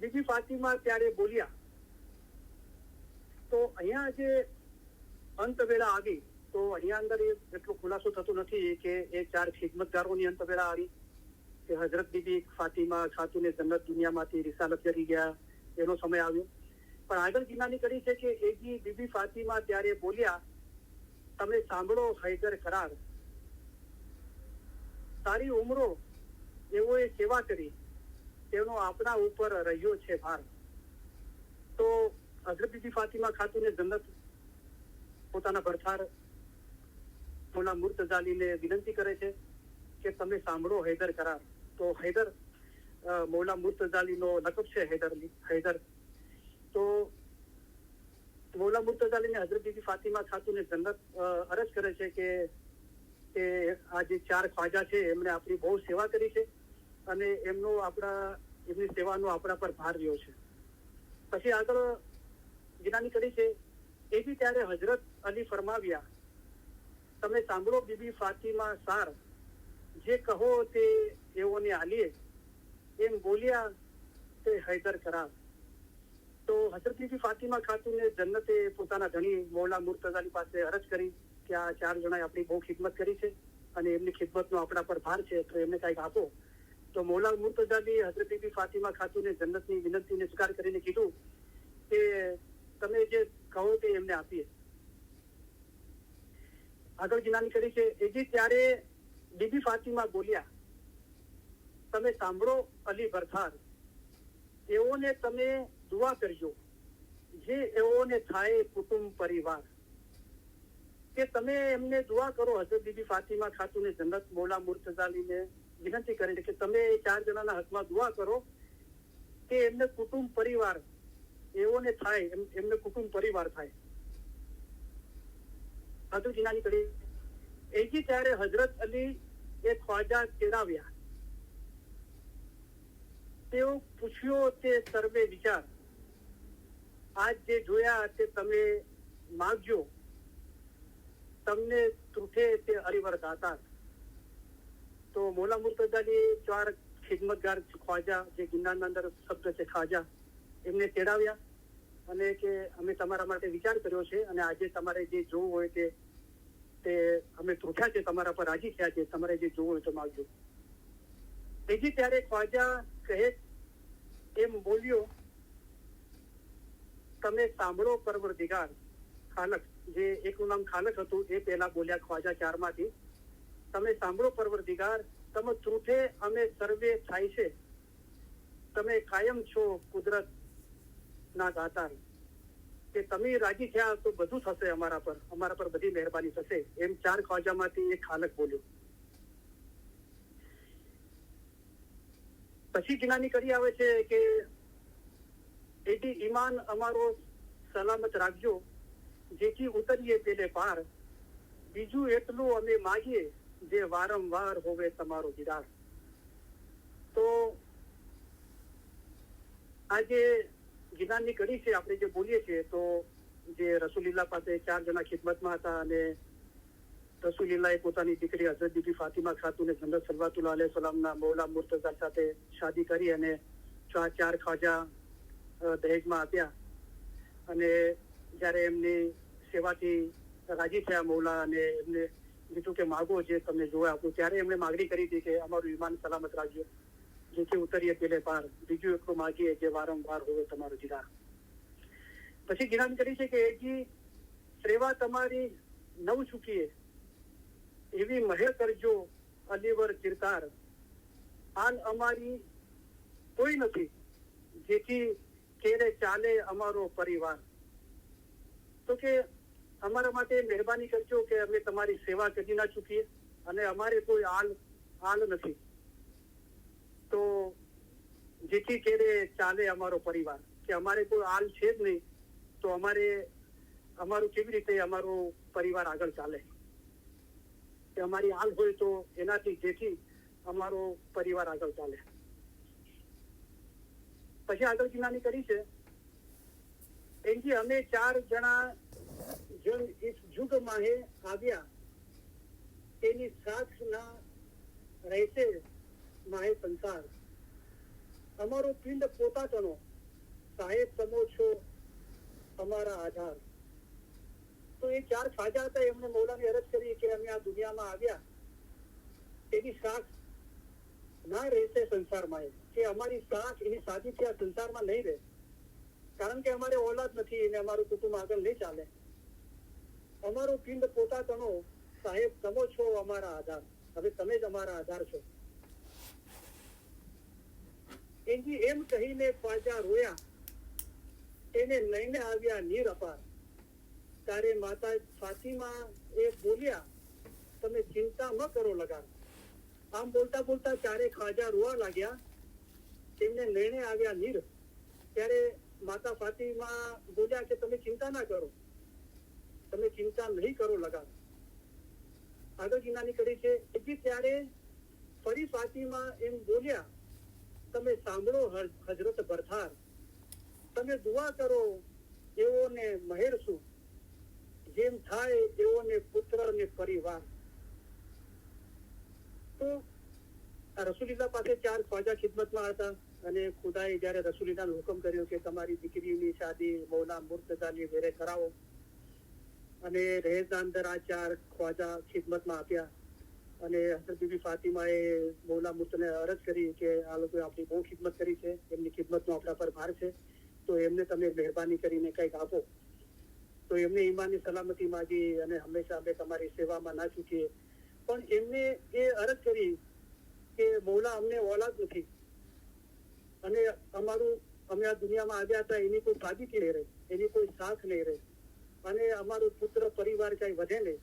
બીબી ફાતિમા ત્યારે બોલ્યા. તો અહીંયા જે અંત વેળા આવી તો અહીંયા અંદર એટલો ખુલાસો થતો નથી કે એ 4 ખિદમતગારોની અંત વેળા આવી કે હઝરત બીબી ફાતિમા ખાતુને જન્નત દુનિયામાંથી રિસાલત કરી ગયા એનો સમય આવ્યો. પણ આગળ ગિનાની કરી છે કે એજી બીબી ફાતિમા ત્યારે બોલ્યા, તમે સાંભળો હૈદર કરાર, સારી ઉમરો એવો એ સેવા કરી તેનો આપણા ઉપર રહ્યો છે ભાર. તો હઝરત બીબી ફાતિમા ખાતુને જન્નત પોતાના ભરથાર મૌલા મુર્તઝા અલીને વિનંતી કરે છે કે તમે સાંભળો હૈદર કરાર. તો હૈદર મૌલા મુર્તઝા અલીનો લકબ છે હૈદર. તો મૌલા મુર્તઝા અલીને હઝરત બીબી ફાતિમા ખાતુને જન્નત અરજ કરે છે કે આ જે 4 ખ્વાજા છે એમણે આપણી બહુ સેવા કરી છે અને એમની સેવાનો આપણા પર ભાર રહ્યો છે. પછી આગળ ગિનાની કરી છે એ બી ત્યારે હઝરત અલી ફરમાવ્યા, તમે સાંભળો બીબી ફાતિમા સાર, જે કહો તે એઓને આલીએ, એમ બોલ્યા તે હૈદર કરાર. તો હઝરત બીબી ફાતિમા ખાતુને જન્નતે પોતાના ધણી મૌલા મુર્તઝા અલી પાસે અરજ કરી કે આ 4 જણાએ આપણી બહુ ખિદમત કરી છે અને એમની ખિદમતનો આપણા પર ભાર છે, તો એમને કંઈક આપો. તો મૌલા મુર્તઝા અલી હઝરત બીબી ફાતિમા ખાતુને જન્નતની વિનંતીને સ્વીકાર કરીને કીધું કે તમે જે કહો તે એમને આપીએ. આગળ ગિનાની કરી છે એજી ત્યારે બીબી ફાતિમા બોલ્યા, તમે સાંભળો અલી ભરથાર, એઓને તમે દુઆ કરજો જે એઓને થાય કુટુંબ પરિવાર. કે તમે એમને દુઆ કરો. હઝરત બીબી ફાતિમા ખાતુને જન્નત મૌલા મુર્તઝા અલીને વિનંતી કરે છે કે તમે 4 જણાના હકમાં દુઆ કરો કે એમને કુટુંબ પરિવાર એઓને થાય, એમને કુટુંબ પરિવાર થાય. આગળ ગિનાની કરી એજી ત્યારે હઝરત અલી એ ખ્વાજા તેડાવ્યા, તેઓ પૂછ્યો તે સર્વે વિચાર, આજ જે જોયા તે તમે માગજો, તમને તૂટે તે અરિવર દાતાર. તો મૌલા મુર્તઝા અલી 4 ખિદમતગાર ખ્વાજા જે ગિરનારના અંદર શબ્દ છે ખાજા, એમને તેડાવ્યા અને કે અમે તમારા માટે વિચાર કર્યો છે અને આજે તમારે જે જોવું હોય તે અમે તૂટ્યા છે, તમારા પર રાજી થયા છે, તમારે જે જોવું હોય તો માગજો. બીજી ત્યારે ખ્વાજા કહે એમ બોલ્યો, તમે સાંભળો પરવરદિગાર ખાલક, જે એકનું નામ ખાલક હતું એ પહેલા બોલ્યા ખ્વાજા 4 માંથી, તમે સાંભળો પરવરદિગાર, તમે તૂટે અમે સર્વે થાય છે, તમે કાયમ છો કુદરત ના દાતાર. કે તમે રાજી થયા તો બધું થશે, અમારા પર બધી મહેરબાની થશે. એમ 4 ખ્વાજામાંથી એક ખાલક બોલ્યો. પછી ગિનાની કરી આવે છે કે એથી ઈમાન અમારો સલામત રાખજો, જેથી ઉતરીએ પેલે પાર, બીજું એટલું અમે માગીએ જે વારંવાર હોવે તમારો દીદાર. તો આજે ગિનાની કરી છે આપણે જે બોલીએ છીએ તો જે રસૂલિલ્લાહ પાસે 4 જણા ખિદમતમાં હતા અને રસૂલિલ્લાહે પોતાની દીકરી હઝરત બીબી ફાતિમા ખાતુને જન્નત સલ્લલ્લાહુ અલૈહિ વસલ્લમના મૌલા મુર્તઝા સાથે શાદી કરી અને 4 ખ્વાજા દહેજમાં આપ્યા. અને જ્યારે એમની સેવાથી રાજી થયા મૌલા અને એમને કીધું કે માગો જે તમને જોવા આપું, ત્યારે એમણે માગણી કરી હતી કે અમારું ઈમાન સલામત રાખજો, જેથી ઉતરીએ પેલે પાર, બીજું એટલું માગીએ જે વારંવાર હોય તમારો દીદાર. પછી ગિનાન કરી છે કે એજી સેવા તમારી નવ ચૂકીએ, એવી મહેર કરજો અલીવર કિરદાર, હાલ અમારી કોઈ નથી, જેથી કેરે ચાલે અમારો પરિવાર. તો કે અમારા માટે મહેરબાની કરજો કે અમે તમારી સેવા કદી ના ચૂકીએ અને અમારે કોઈ હાલ નથી, તો જેથી કેરે ચાલે અમારો પરિવાર. કે અમારે કોઈ હાલ છે જ નહીં તો અમારું કેવી રીતે અમારો પરિવાર આગળ ચાલે. કે અમારી હાલ હોય તો એનાથી જેથી અમારો પરિવાર આગળ ચાલે. પછી આગળ કિનાની કરી છે એનજી અમે 4 જણા જન ઇસ યુગ માહે આવ્યા તેની સાથ ના રહેશે માહે સંસાર. અમારો પિંડ પોતાનો સાહેબ તમો છો અમારા આધાર. તો એ 4 ખાજા હતા, એમને મૌલાની અરજ કરી કે અમે આ દુનિયામાં આવ્યા તેની સાથ ના રહેશે સંસારમાં, કે અમારી સાથ એની સાદીથી આ સંસારમાં નહીં રહે, કારણ કે અમારે ઓલાદ નથી અને અમારું કુટુંબ આગળ નહીં ચાલે. અમારો પિંડ પોતાનો સાહેબ તમો છો અમારા આધાર. હવે તમે જ અમારા આધાર છો. એનજી એમ કહીને પાજા રોયા એને લઈને આવ્યા નીર અપાર. ત્યારે માતા ફાતિમા એ બોલ્યા તમે ચિંતા ન કરો લગાર. આમ બોલતા બોલતા 4 ખાજા રોવા લાગ્યા, તેમને લઈને આવ્યા નીર. ત્યારે માતા ફાતિમા બોલ્યા કે તમે ચિંતા ના કરો, તમે ચિંતા નહીં કરો લગાર. આગળ કિનાની કરી છે એથી ત્યારે ફરી ફાતિમા એમ બોલ્યા તમે સાંભળો હજરત બરથાર, તમે દુઆ કરો એઓને મહેર છું, જેમ થાય એઓને પુત્ર ને પરિવાર. તો રસુલીલા પાસે 4 ખ્વાજા ખિદમતમાં હતા અને ખુદાએ જયારે રસુલીલાનો હુકમ કર્યો કે તમારી દીકરીની શાદી મૌલા મુર્તઝાની ઘરે કરાવો, અને રહેજના અંદર આ 4 ખ્વાજા ખિદમતમાં આપ્યા. અને હઝરત બીબી ફાતિમાએ મૌલા મુર્તઝાને અરજ કરી કે આ લોકોએ આપણી બહુ ખિદમત કરી છે, એમની ખિદમતનો આપણા પર ભાર છે, તો એમને તમે મહેરબાની કરીને કંઈક આપો. તો એમને ઈમાનની સલામતી માંગી અને હંમેશા અમે તમારી સેવામાં ના ચૂકીએ. પણ એમને એ અરજ કરી કે મૌલા અમને ઓલાદ નથી અને અમે આ દુનિયામાં આવ્યા હતા એની કોઈ સાબિતી નહીં રહે, એની કોઈ સાથ નહીં રહે, અને અમારું પુત્ર પરિવાર કઈ વધે નહીં,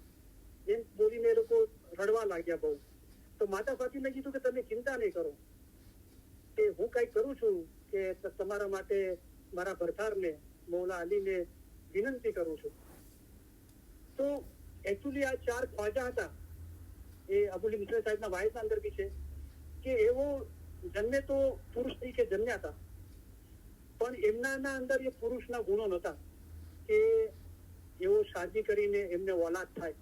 એમ બોલીને એ લોકો રડવા લાગ્યા બહુ. તો માતા ફાતિમાએ કીધું કે તમે ચિંતા નહીં કરો, કે હું કઈ કરું છું કે તમારા માટે મારા ભરથારને મૌલા અલીને વિનંતી કરું છું. તો એકચ્યુઅલી આ 4 ખ્વાજા હતા એ અબુલ મિત્ર સાહેબના વાયદના અંદર બી છે કે એવો જન્મે તો પુરુષ તરીકે જન્મ્યા હતા, પણ એમના અંદર એ પુરુષના ગુણો નહોતા કે એવો શાદી કરીને એમને ઓલાદ થાય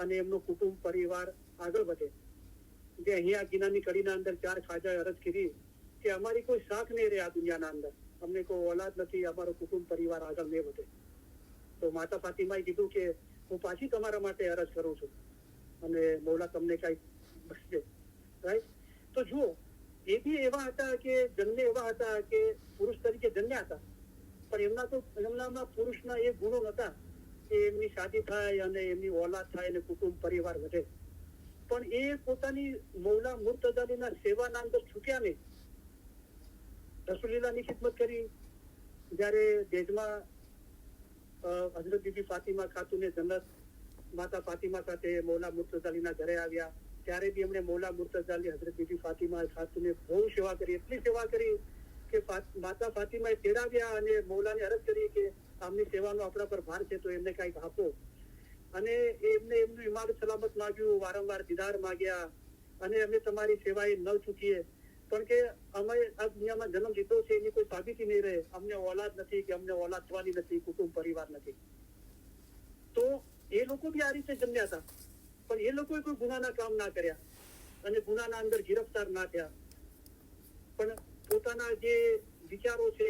અને એમનો કુટુંબ પરિવાર આગળ વધે. જે અહીંયા ગિનાની કડીના અંદર 4 ખાજાએ અરજ કરી કે અમારી કોઈ સાથ નહીં રહે આ દુનિયાના અંદર, અમને કોઈ ઓલાદ નથી, અમારો કુટુંબ પરિવાર આગળ નહીં વધે. તો માતા ફાતિમાએ કીધું કે હું પાછી તમારા માટે અરજ કરું છું અને મૌલા તમને કઈ બસશે. રાઈટ. તો જુઓ એ બી એવા હતા કે જન્મે એવા હતા કે પુરુષ તરીકે જન્મ્યા હતા, પણ એમનામાં પુરુષના એ ગુણો નહોતા કે એમની શાદી થાય અને એમની ઓલાદ થાય અને કુટુંબ પરિવાર વધે. પણ એ પોતાની મૌલા મુર્તઝાલીના સેવાના અંદર છૂટ્યા નહીં. રસુલીલાની ખિદમત કરી. જયારે દેજમાં હઝરત બીબી ફાતિમા ખાતુને જન્નત માતા ફાતિમા સાથે મૌલા મુર્તઝાલીના ઘરે આવ્યા, ત્યારે બી એમણે મૌલા મુર્તઝાલી હઝરત બીબી ફાતિમા ખાતુને બહુ સેવા કરી, એટલી સેવા કરી કે માતા ફાતિમાએ તેડાવ્યા અને મૌલાને અરજ કરી કે આમની સેવાનો આપણા પર ભાર છે તો એમને કંઈક આપો. અને એમને એમનું ઇમારત સલામત માંગ્યું, વારંવાર દીદાર માંગ્યા, અને અમે તમારી સેવાએ ન ચૂકીએ, પણ કે અમે આ દુનિયામાં જન્મ લીધો છે એની કોઈ સાબિતી નહીં રહે, અમને ઓલાદ નથી કે અમને ઓલાદ થવાની નથી, કુટુંબ પરિવાર નથી. તો એ લોકો બી આ રીતે જન્મ્યા હતા, પણ એ લોકોએ કોઈ ગુનાના કામ ના કર્યા અને ગુનાના અંદર ગિરફ્તાર ના થયા, પણ પોતાના જે વિચારો છે,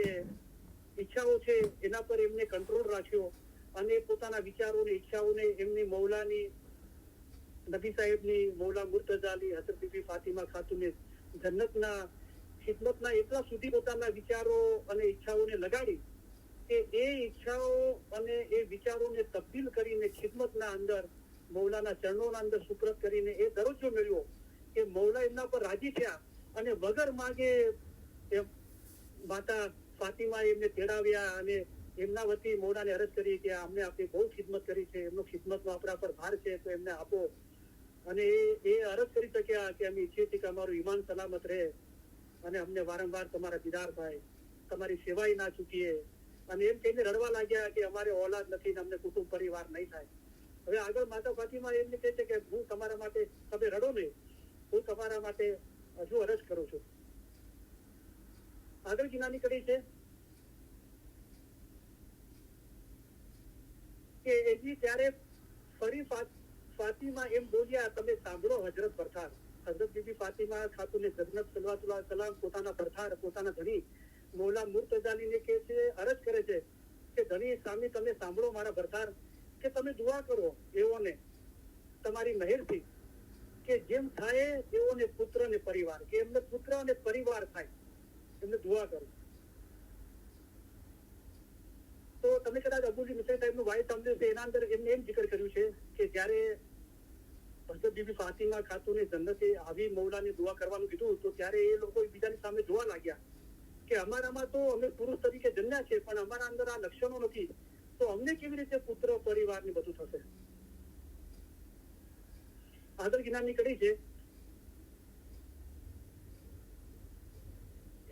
ઈચ્છાઓ છે એના પર એમને કંટ્રોલ રાખ્યો અને પોતાના વિચારોને ઈચ્છાઓને એમની મૌલાની નબી સાહેબની મૌલા મુર્તઝાલી હઝરત બીબી ફાતિમા ખાતુને જન્નતના ખિદમતના એટલા સુધી પોતાના વિચારો અને ઈચ્છાઓને લગાડી કે એ ઈચ્છાઓ અને એ વિચારોને તબદીલ કરીને ખિદમતના અંદર મૌલાના ચરણોના અંદર સુપ્રત કરીને એ દરજ્જો મેળવ્યો કે મૌલા એમના પર રાજી થયા અને વગર માગે માતા ફાતિમાએ એમને તેડાવ્યા અને એમના વતી મૌલાને અરજ કરી કે અમને આપણી બહુ ખિદમત કરી છે, એમનો ખિદમતનો આપણા પર ભાર છે તો એમને આપો. અને એ અરજ કરી શક્યા કે અમે ઈચ્છીએ છીએ કે અમારું ઈમાન સલામત રહે અને અમને વારંવાર તમારા દીદાર થાય, તમારી સેવાય ના ચૂકીએ. અને એમ કહીને રડવા લાગ્યા કે અમારે ઓલાદ નથી ને અમને કુટુંબ પરિવાર નહીં થાય. હવે આગળ માતા ફાતિમા એમને કહે છે કે હું તમારા માટે તમે રડો નહીં, હું તમારા માટે હજુ અરજ કરું છું. આગળ ગિનાની કડી છે કે એજી ત્યારે ફરી ફાતિમા એમ બોલ્યા, તમે સાંભળો હજરત પરથાર. હજરત બીબી ફાતિમા ખાતુને જન્નત સલ્વાતુલ્લાહ સલામ પોતાના પરથાર, પોતાના ધણી મૌલા મુર્તજાલીને કે છે, અરજ કરે છે કે ધણી સામે તમે સાંભળો મારા પરથાર, કે તમે દુઆ કરો એઓને તમારી મહેરથી કે જેમ થાય એઓને પુત્ર ને પરિવાર, કે એમને પુત્ર અને પરિવાર થાય, એમને દુઆ કરો. તો તમે કદાચ અબુજી મિસાઈ સાહેબનું વાઇસ સાંભળ્યું છે, એના અંદર એમને એમ જિકર કર્યું છે કે જયારે હઝરત બીબી ફાતિમા ખાતુને જન્નતે આવી મૌલાને દુઆ કરવાનું કીધું, તો ત્યારે એ લોકો એકબીજાની સામે જોવા લાગ્યા કે અમારામાં તો અમે પુરુષ તરીકે જન્મ્યા છે, પણ અમારા અંદર આ લક્ષણો નથી, તો અમને કેવી રીતે પુત્ર પરિવાર ને બધું થશે. આગળ જ્ઞાનની કડી છે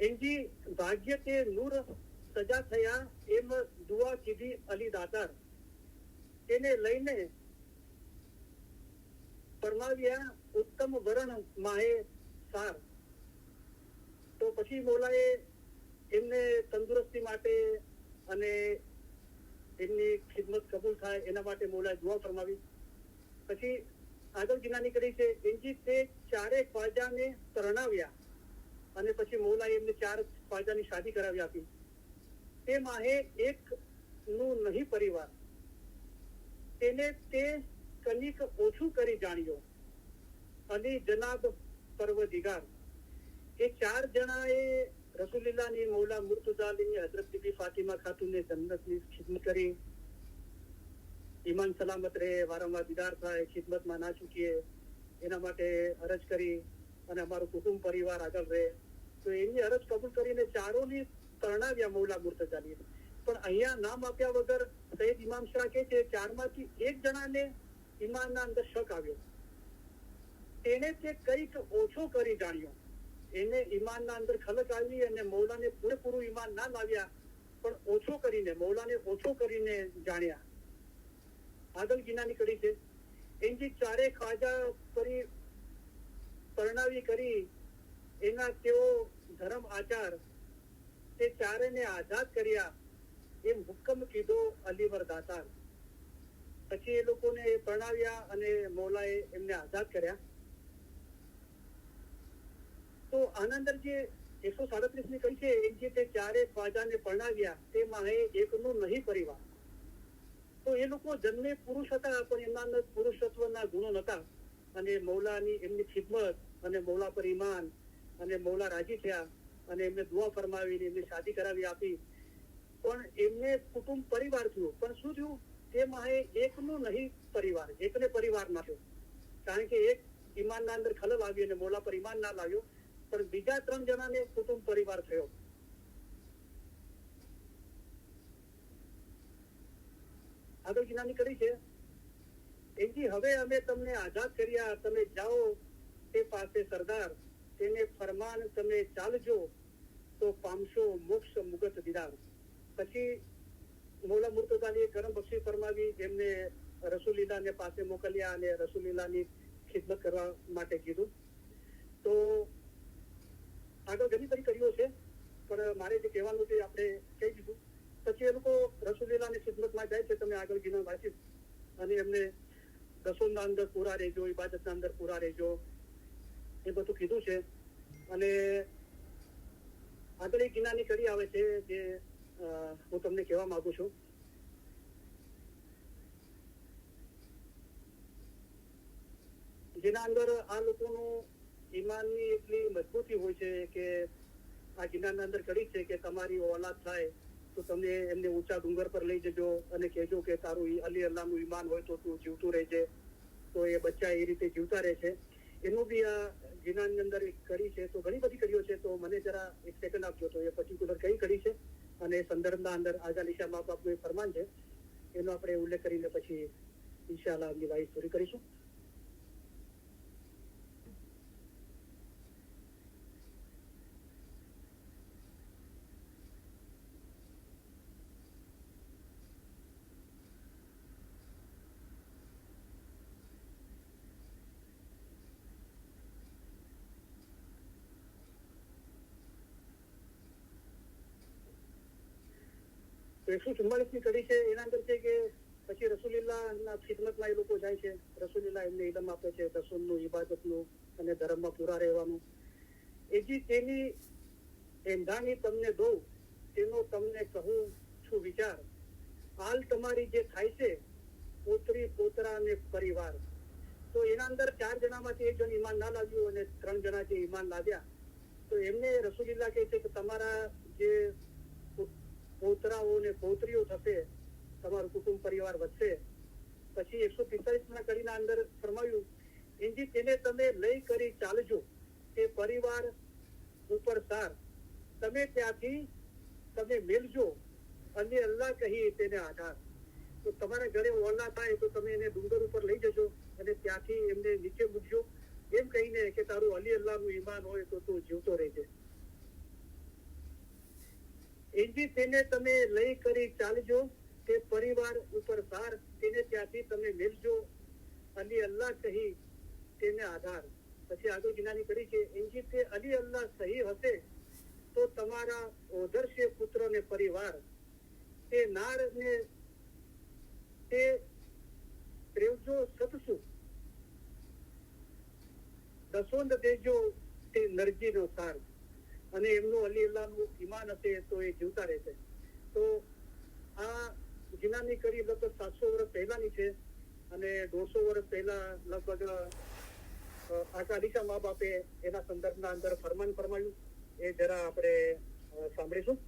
એનજી ભાગ્ય કે નૂર સજા થયા એમ દુઆ કીધી અલી દાતાર, તેને લઈને ફરમાવ્યા ઉત્તમ વરણ માહે સાર. તો પછી મૌલાએ એમને તંદુરસ્તી માટે અને એમની ખિદમત કબૂલ થાય એના માટે મૌલાએ દુઆ ફરમાવી. પછી આગળ ગિનાની કરી છે એનજી તે ચારે ખ્વાજાને પરણાવ્યા અને પછી મૌલાએ એમને 4 ખ્વાજાની શાદી કરાવી આપી. તે માહે એક નું નહીં પરિવાર, તેને તે કનિક ઓછું કરી જાણ્યો અલી જનાબ પરવદિગાર. એ 4 જણાએ રસૂલુલ્લાહની મૌલા મુર્તઝાની હઝરત બીબી ફાતિમા ખાતુને જન્નતની ખિદમત કરી. ઈમાન સલામત રહે, વારંવાર દીદાર થાય, ખિદમતમાં ના ચૂકીએ એના માટે અરજ કરી અને અમારું કુટુંબ પરિવાર આગળ રહે. તો એની અરજ કબૂલ કરીને 4ઓની પરણાવ્યા મૌલા મુર્તઝાની. પણ અહીંયા નામ આપ્યા વગર સૈયદ ઇમામ શાહ કે છે 4માંથી 1 જણાને ઈમાનના અંદર શક આવ્યો, તેને તે કંઈક ઓછો કરી જાણ્યો. એને ઈમાનના અંદર ખલક આવી અને મૌલાને પૂરેપૂરું ઈમાન ના લાવ્યા, પણ ઓછો કરીને મૌલાને ઓછો કરીને જાણ્યા. આગળ ગિનાની કડી છે એનજી 4 ખ્વાજા પરણાવી કરી એના તેઓ ધર્મ આચાર તે 4ને આઝાદ કર્યા એમ હુકમ કીધો અલીવર દાતાર. પછી એ લોકોને પરણાવ્યા અને મૌલાએ એમને આઝાદ કર્યા. તો આના અંદર જે 137ની કઈ છે એ જે તે 4 ખ્વાજાને પરણાવ્યા તે માહે એકનું નહીં પરિવાર. તો એ લોકો જન્મે પુરુષ હતા, પણ એમના અંદર પુરુષત્વના ગુણો નતા અને મૌલાની એમની ખિદમત અને મૌલા પર ઈમાન અને મૌલા રાજી થયા અને એમને દુઆ ફરમાવીને એમને શાદી કરાવી આપી. પણ એમને કુટુંબ પરિવાર થયું, પણ શું થયું તે માહે એકનું નહીં પરિવાર, એકને પરિવાર ના થયો. કારણ કે એક ઈમાનના અંદર ખલલ આવી અને મૌલા પર ઈમાન ના લાવ્યો, પણ બીજા 3 જણાને કુટુંબ પરિવાર થયો. આગળ ગિનાની કરી છે એનજી હવે અમે તમને આઝાદ કર્યા, તમે જાઓ તે પાસે સરદાર, તેને ફરમાન તમે ચાલજો તો પામશો મોક્ષ મુગત દીદાર. પછી મૌલા મુર્તઝાની કરમ બક્ષી ફરમાવી, એમને રસૂલુલ્લાહને પાસે મોકલ્યા અને રસૂલુલ્લાહની ખિદમત કરવા માટે કીધું. તો આગળ ઘણી બધી કરીઓ છે, પણ મારે જે કહેવાનું છે આપણે કહી દીધું. પછી એ લોકો રસૂલુલ્લાહની ખિદમતમાં જાય છે, તમે આગળ ગિના વાંચી અને એમને રસૂલના અંદર પૂરા રહેજો, ઇબાદતના અંદર પૂરા રહેજો એ બધું કીધું છે. અને આગળ એક ગિનાની કરી આવે છે જે હું તમને કહેવા માંગુ છું. જેના અંદર આ લોકોનું ઈમાનની એટલી મજબૂતી હોય છે કે આ ગિનાના અંદર કરી છે કે તમારી ઓલાદ થાય તો તમે એમને ઊંચા ડુંગર પર લઈ જજો અને કહેજો કે તારું અલી અલ્લાહનું ઈમાન હોય તો તું જીવતું રહેજે. તો એ બચ્ચા એ રીતે જીવતા રહે છે. એનું બી આ ગિનાની અંદર કરી છે. તો ઘણી બધી કરીઓ છે. તો મને જરા 1 સેકન્ડ આપજો તો એ પર્ટિક્યુલર કઈ કરી છે અને સંદર્ભના અંદર આઝા નિશા મા બાપનું ફરમાન છે એનો આપણે ઉલ્લેખ કરીને પછી ઇન્શાઅલ્લાહ આપની વાઈસ પૂરી કરીશું. તો 144ની કડી છે એના અંદર છે કે પછી રસૂલિલ્લાહના ખિદમતમાં એ લોકો જાય છે, રસૂલિલ્લાહ એમને ઇલમ આપે છે રસૂલનું, ઇબાદતનું અને ધર્મમાં પૂરા રહેવાનું. એજી તેની એંધાની તમને દઉં તેનો તમને કહું છું વિચાર. હાલ તમારી જે થાય છે પોતરી પોતરા અને પરિવાર. તો એના અંદર 4 જણામાંથી 1 જણ ઈમાન ના લાવ્યું અને 3 જણા જે ઈમાન લાવ્યા તો એમને રસૂલિલ્લાહ કહે છે કે તમારા જે પોતરાઓ ને પૌત્રીઓ થશે, તમારું કુટુંબ પરિવાર વધશે. પછી 145ના કડીના અંદર ફરમાવ્યું, એજી તેને તમે લઈ કરી ચાલજો તે પરિવાર ઉપર સાર, તમે ત્યાંથી તમે મેલજો અને અલ્લાહ કહી તેને આધાર. તો તમારા ઘરે ઓલા થાય તો તમે એને ડુંગર ઉપર લઈ જજો અને ત્યાંથી એમને નીચે મૂકજો, એમ કહીને કે તારું અલી અલ્લાહનું ઈમાન હોય તો તું જીવતો રહેજે. એજી તેને તમે લઈ કરી ચાલજો તે પરિવાર ઉપર સાર, તેને ત્યાંથી તમે મેલજો અલી અલ્લાહ કહી તેને આધાર. પછી આગળ ગિનાની કરી છે, એજી તે અલી અલ્લાહ સહી હશે તો તમારા ઓધરશે પુત્ર ને પરિવાર, તે નાર ને તે ત્રેવજો સતસુ, દસોંદ દેજો તે નરજીનો સાર. અને એમનું અલી અલ્લાહનું ઈમાન હશે તો એ જીવતા રહેશે. તો આ જિનાની કરી લગભગ 700 વર્ષ પહેલાની છે અને 150 વર્ષ પહેલા લગભગ આકા અલીશા મા બાપે એના સંદર્ભના અંદર ફરમાન ફરમાયું. એ જરા આપણે સાંભળીશું.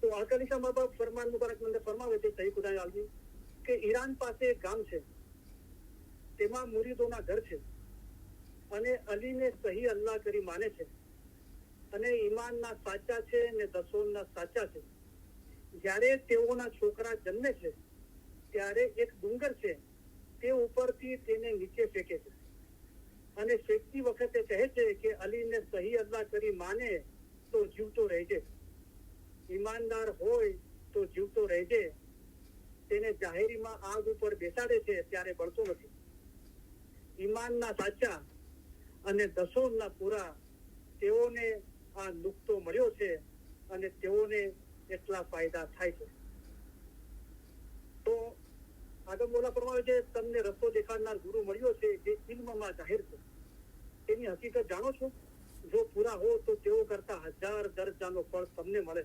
તો આકા અલીશા મા બાપ ફરમાન મુબારક અંદર ફરમાવે છે સહી ખુદાએ આલમી કે ઈરાન પાસે એક ગામ છે, તેમાં મુરીદોના ઘર છે અને અલીને સહી અલ્લાહ કરી માને છે અને ઈમાનના સાચા છે ને દસોના સાચા છે. જ્યારે તેઓના છોકરા જન્મે છે ત્યારે એક ડુંગર છે તે ઉપરથી તેને નીચે ફેંકે છે અને ફેંકતી વખતે કહે છે કે અલીને સહી અલ્લાહ કરી માને તો જીવતો રહેજે, ઈમાનદાર હોય તો જીવતો રહેજે. તેને જાહેરીમાં આગ ઉપર બેસાડે છે ત્યારે બળતો નથી. ઈમાનના સાચા અને દસોના પૂરા તેઓને આ નુકતો મળ્યો છે અને તેઓને એટલા ફાયદા થાય છે. તો આગળ બોલા પ્રમાણે છે, તમને રસ્તો દેખાડનાર ગુરુ મળ્યો છે જે ઇલ્મમાં જાહેર છે. તેની હકીકત જાણો છો? જો પૂરા હો તો તેઓ કરતા 1000 દરજાનો ફળ તમને મળે.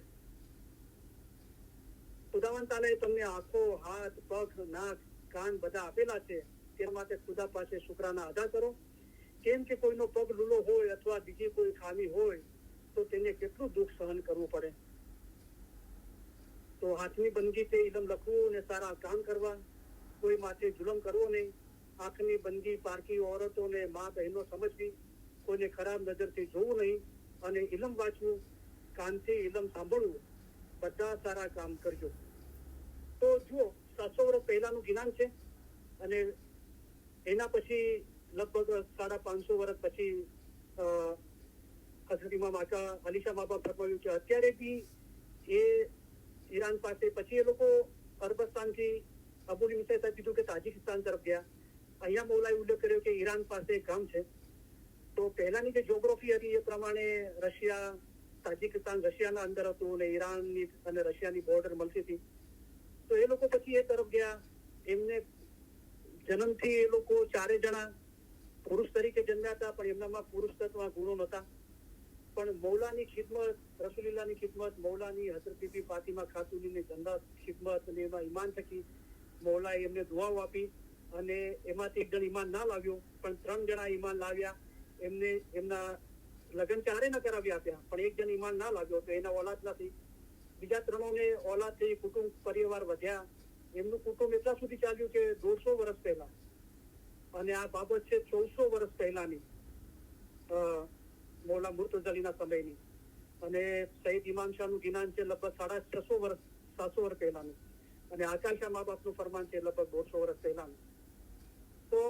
ખુદાવંદ તાલાએ તમને આંખો, હાથ, પગ, નાક, કાન બધા આપેલા છે. તે માટે ખુદા પાસે શુક્રાના અદા કરો. કેમ કે કોઈનો પગ લૂલો હોય અથવા બીજી કોઈ ખામી હોય તો તેને કેટલું દુઃખ સહન કરવું પડે. તો હાથની બંદગી તે ઇલમ લખવું અને સારા કામ કરવા, કોઈ માથે જુલમ કરવો નહીં. આંખની બંદી પારકી ઓરતોને મા બહેનો સમજવી, કોઈને ખરાબ નજરથી જોવું નહીં અને ઇલમ વાંચવું, કાનથી ઇલમ સાંભળવું, બધા સારા કામ કરજો. તો જુઓ 700 વર્ષ પહેલાનું જ્ઞાન છે અને એના પછી લગભગ 550 વર્ષ પછી હઝરત ઇમામ આકા અલીશા મા બાપ ફરમાવ્યું કે અત્યારે બી એ ઈરાન પાસે, પછી એ લોકો અરબસ્તાનથી અબુલ મિસાઈ સાહેબ કીધું કે તાજિકિસ્તાન તરફ ગયા. અહીંયા મૌલાએ ઉલ્લેખ કર્યો કે ઈરાન પાસે એક ગામ છે. તો પહેલાની જે જ્યોગ્રાફી હતી એ પ્રમાણે રશિયા, તાજિકિસ્તાન રશિયાના અંદર હતું અને ઈરાનની અને રશિયાની બોર્ડર મળતી હતી. તો એ લોકો પછી એ તરફ ગયા. એમને જન્મથી એ લોકો 4 જણા પુરુષ તરીકે જન્મ્યા હતા, પણ એમનામાં પુરુષ તત્વના ગુણો નહોતા. પણ મૌલાની ખિદમત, રસૂલિલ્લાહની ખિદમત, મૌલાની હઝરત બીબી ફાતિમા ખાતુનની જન્નત ખિદમત અને એમાં ઈમાન થકી મૌલાએ એમને દુઆઓ આપી અને એમાંથી 1 જણ ઈમાન ના લાવ્યો પણ 3 જણા ઈમાન લાવ્યા. એમને એમના લગ્ન 4 ન કરાવી આપ્યા પણ 1 જણ ઈમાન ના લાવ્યો તો એના ઓલાદ નથી. બીજા 3 ઓલાદ થઈ, કુટુંબ પરિવાર વધ્યા. એમનું કુટુંબ એટલા સુધી ચાલ્યું કે 150 વર્ષ પહેલા, અને આ બાબત છે 1400 વર્ષ પહેલાની મૌલા મુર્તઝાલીના સમયની. અને સઈદ ઇમામ શાહનું જ્ઞાન છે લગભગ 650 વર્ષ 700 વર્ષ પહેલાનું, અને આકાશા મા બાપનું ફરમાન છે લગભગ 150 વર્ષ પહેલાનું. તો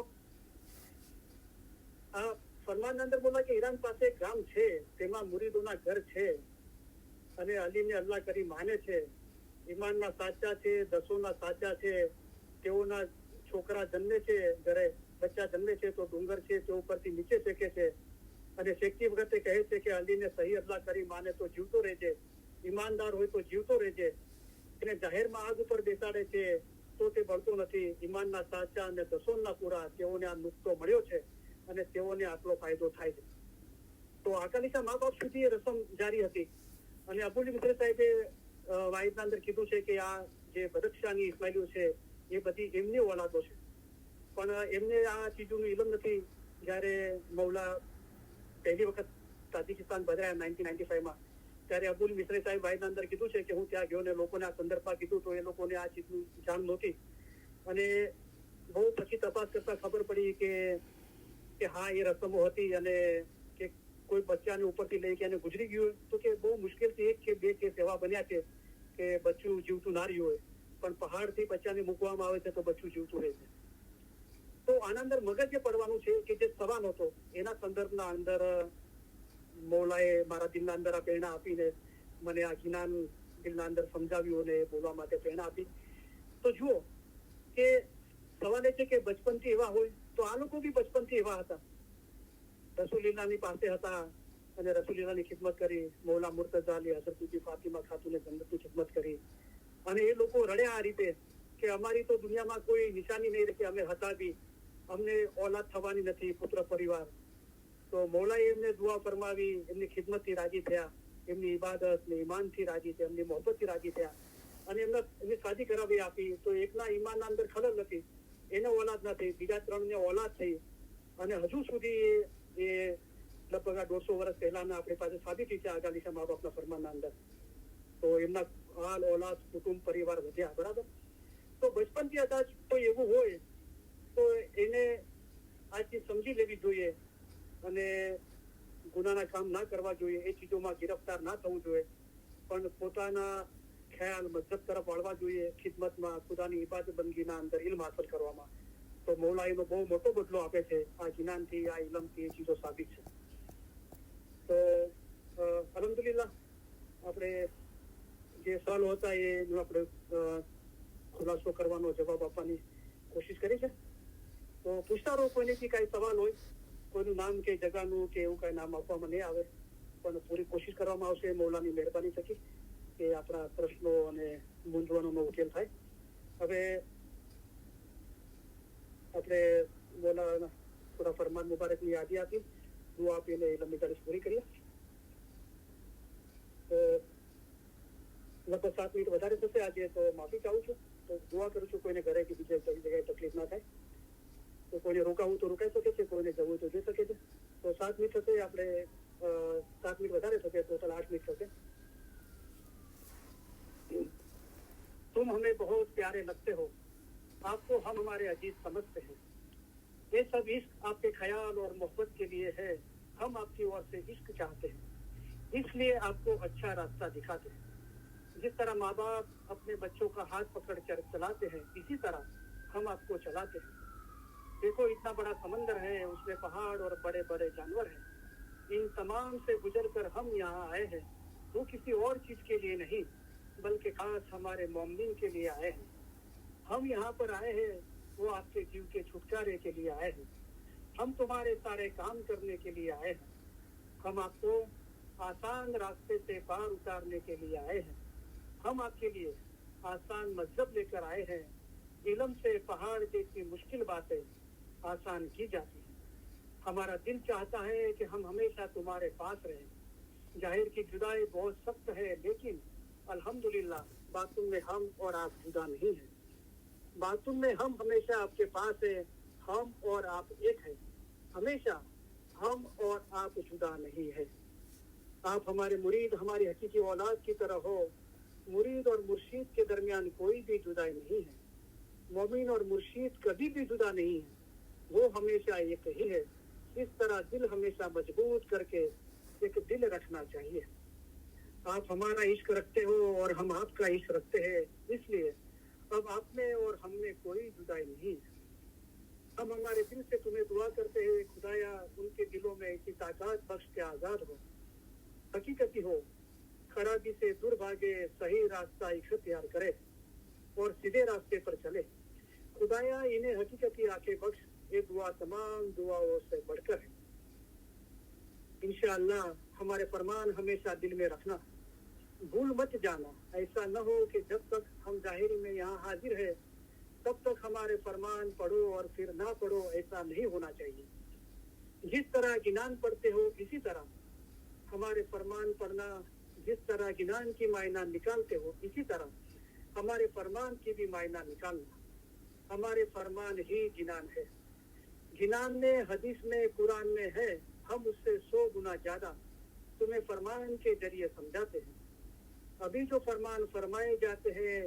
આ ફરમાન અંદર બોલા કે ઈરાન પાસે એક ગામ છે, તેમાં મુરીદોના ઘર છે અને અલીને અલ્લાહ કરી માને છે, ઈમાનના સાચા છે, દસોના સાચા છે, તેઓના છોકરા જન્મે છે ઘરે બચ્ચા જન્મે છે તો ડુંગર છે તે ઉપરથી નીચે ફેંકે છે અને ફેંકતી વખતે કહે છે કે અલીને સહી અદલા કરી માને તો જીવતો રહેજે, ઈમાનદાર હોય તો જીવતો રહેજે. એને જાહેરમાં આગ ઉપર બેસાડે છે તો તે બળતો નથી. ઈમાનના સાચા અને દસોનના પૂરા તેઓને આ નુકતો મળ્યો છે અને તેઓને આટલો ફાયદો થાય છે. તો અકાલીસા મા બાપ સુધી એ રસમ જારી હતી અને અબુલ મિત્ર સાહેબે વાહિદના અંદર કીધું છે કે આ જે બદક્ષાની ઇસ્માઇલીઓ છે એ બધી એમની ઓલાદો છે, પણ એમને આ ચીજોનું ઇલમ નથી. જયારે મૌલા પહેલી વખત તાજિકિસ્તાન પધાર્યા 1995 ત્યારે અબુલ મિસ્રી સાહેબ વાહિદના અંદર કીધું છે કે હું ત્યાં ગયો ને લોકોને આ સંદર્ભમાં કીધું તો એ લોકોને આ ચીજનું જાણ નહોતી અને બહુ પછી તપાસ કરતા ખબર પડી કે હા એ રસમો હતી અને કે કોઈ બચ્ચાને ઉપરથી લઈ કે એને ગુજરી ગયું તો કે બહુ મુશ્કેલથી એક કે બે કેસ એવા બન્યા છે કે બચ્ચું જીવતું ના રહ્યું હોય, પણ પહાડથી બચ્ચાને મૂકવામાં આવે છે તો બચ્ચું જીવતું રહે છે. તો આના અંદર મગજ જે પડવાનું છે કે જે સવાલ હતો એના સંદર્ભના અંદર મૌલાએ મારા દિલના અંદર આ પ્રેરણા આપીને મને આ જ્ઞાન દિલના અંદર સમજાવ્યું અને બોલવા માટે પ્રેરણા આપી. તો જુઓ કે સવાલ એ છે કે બચપનથી એવા હોય તો આ લોકો બી બચપનથી એવા હતા. રસૂલિલ્લાહની પાસે હતા અને રસૂલિલ્લાહની ખિદમત કરી. મૌલા મુર્તઝા અલી હઝરત બીબી ફાતિમા ખાતુને જન્નતની ખિદમત કરી અને એ લોકો રડ્યા આ રીતે કે અમારી તો દુનિયામાં કોઈ નિશાની નહીં રહી, અમે હતા બી, અમને ઓલાદ થવાની નથી, પુત્ર પરિવાર. તો મૌલાએ એમને દુઆ ફરમાવી, એમની ખિદમતથી રાજી થયા, એમની ઇબાદત ને ઈમાનથી રાજી થયા, એમની મોહબ્બતથી રાજી થયા અને એમની શાદી કરાવી આપી. તો એકના ઈમાનના અંદર ખલલ નથી, એને ઓલાદ ન થઈ, બીજા 3ને ઓલાદ થઈ અને હજુ સુધી એ લગભગ 150 વર્ષ પહેલાના આપણી પાસે સાબિતી છે અકાલીસા મા બાપના ફરમાનના અંદર. તો એમના હાલ ઓલાદ કુટુંબ પરિવાર વધ્યા. બરાબર. તો બચપનથી કદાચ કોઈ એવું હોય તો એને આ ચીજ સમજી લેવી જોઈએ અને ગુનાના કામ ના કરવા જોઈએ, એ ચીજોમાં ગિરફ્તાર ના થવું જોઈએ, પણ પોતાના ખ્યાલ મذહબ તરફ વળવા જોઈએ, ખિદમતમાં, ખુદાની ઇબાદત બંદગીના અંદર ઇલ્મ હાંસલ કરવામાં. તો મૌલા એનો બહુ મોટો બદલો આપે છે આ જ્ઞાનથી, આ ઇલમથી. એ ચીજો સાબિત છે. તો અલ્હમ્દુલિલ્લાહ આપણે જે સવાલો હતા એનો આપણે ખુલાસો કરવાનો, જવાબ આપવાની કોશિશ કરી છે. તો પૂછતા રહો, કોઈનેથી કાંઈ સવાલ હોય, કોઈનું નામ કે જગાનું કે એવું કાંઈ નામ આપવામાં નહીં આવે, પણ પૂરી કોશિશ કરવામાં આવશે મૌલાની મહેરબાની થકી કે આપણા પ્રશ્નો અને મૂંઝવણોનો ઉકેલ થાય. હવે આપણે મૌલાના થોડા ફરમાન મુબારકની યાદી આપી, દુઆ આપીને લંબી તારીખ પૂરી કરીએ. તો લગભગ 7 મિનિટ વધારે થશે આજે, તો માફી ચાહું છું. તો દુઆ કરું છું કોઈને ઘરે કે બીજે કઈ જગ્યાએ તકલીફ ના થાય. તો કોઈને રોકાવું તો રોકાઈ શકે છે, કોઈને જવું તો જઈ શકે છે. તો 7 મિનિટ થશે, આપણે 7 મિનિટ વધારે થશે, ટોટલ 8 મિનિટ થશે. तुम हमें बहुत प्यारे लगते हो, आपको हम हमारे अजीज समझते हैं, ये सब इश्क आपके ख्याल और मोहब्बत के लिए है, हम आपकी ओर से इश्क चाहते हैं, इसलिए आपको अच्छा रास्ता दिखाते हैं. जिस तरह माँ बाप अपने बच्चों का हाथ पकड़ कर चलाते हैं, इसी तरह हम आपको चलाते हैं. देखो इतना बड़ा समंदर है, उसमें पहाड़ और बड़े बड़े जानवर हैं. इन तमाम से गुजर कर हम यहाँ आए हैं, वो किसी और चीज के लिए नहीं बल्कि खास हमारे मोमिन के लिए आए हैं. हम यहाँ पर आए हैं, वो आपके जीव के छुटकारे के लिए आए हैं. हम तुम्हारे सारे काम करने के लिए आए हैं. हम आपको आसान रास्ते से पार उतारने के लिए आए हैं. हम आपके लिए आसान मजहब लेकर आए हैं. इल्म से पहाड़ जैसी मुश्किल बातें आसान की जाती हैं. हमारा दिल चाहता है कि हम हमेशा तुम्हारे पास रहें. जाहिर की जुदाई बहुत सख्त है, लेकिन अल्हम्दुलिल्लाह बातों में हम और आप जुदा नहीं हैं. बातों में हम हमेशा आपके पास है, हम और आप एक है. हमेशा हम और आप जुदा नहीं है. आप हमारे मुरीद, हमारी हकीकी औलाद की तरह हो. मुरीद और मुर्शीद के दरमियान कोई भी जुदाई नहीं है. मोमिन और मुर्शीद कभी भी जुदा नहीं है, वो हमेशा एक ही है. इस तरह दिल हमेशा मजबूत करके एक दिल रखना चाहिए. आप हमारा इश्क रखते हो और हम आपका इश्क रखते हैं, इसलिए अब आप में और हम में कोई जुदाई नहीं है. हम हमारे दिल से तुम्हें दुआ करते हैं, खुदाया उनके दिलों में ऐसी ताकत बख्श के आजाद हो, हकीकती हो, खराबी से दूर भागे, सही रास्ता इख्तियार करे और सीधे रास्ते पर चले. खुदाया इन्हें हकीकती आंखें बख्श. ये दुआ दुआ तमाम दुआओं से बढ़कर है। इंशाअल्लाह हमारे फरमान हमेशा दिल में रखना, भूल मत जाना। ऐसा न हो कि जब तक हम जाहिर में यहाँ हाजिर है तब तक हमारे फरमान पढ़ो और फिर ना पढ़ो, ऐसा नहीं होना चाहिए। जिस तरह गिनान पढ़ते हो इसी तरह हमारे फरमान पढ़ना, जिस तरह गिनान की मायना निकालते हो इसी तरह हमारे फरमान की भी मायना निकालना। हमारे फरमान ही गिनान है। गिनान में, हदीस में, कुरान में है, हम उससे 100 गुना ज्यादा तुम्हें फरमान के जरिए समझाते हैं। अभी जो फरमान फरमाए जाते हैं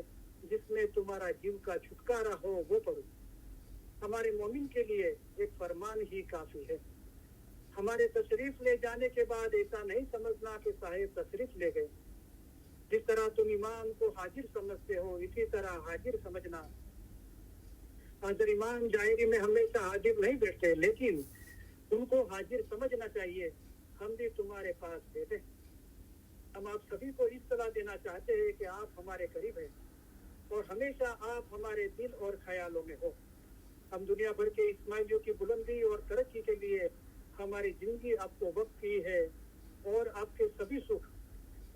जिसमें तुम्हारा जीव का छुटकारा हो वो पढ़ो। हमारे मोमिन के लिए एक फरमान ही काफी है। हमारे तशरीफ ले जाने के बाद ऐसा नहीं समझना कि साहिब तशरीफ ले गए। जिस तरह तुम इमाम को हाजिर समझते हो इसी तरह हाजिर समझना। हाजिर इमाम जाहिरी में हमेशा हाजिर नहीं बैठते, लेकिन उनको हाजिर समझना चाहिए। हम भी तुम्हारे पास बैठे। हम आप सभी को इस सलाह देना चाहते हैं कि आप हमारे करीब हैं और हमेशा आप हमारे दिल और ख्यालों में हो। हम दुनिया भर के इस्माइलियों की बुलंदी और तरक्की के लिए हमारी जिंदगी आपको वक्त की है और आपके सभी सुख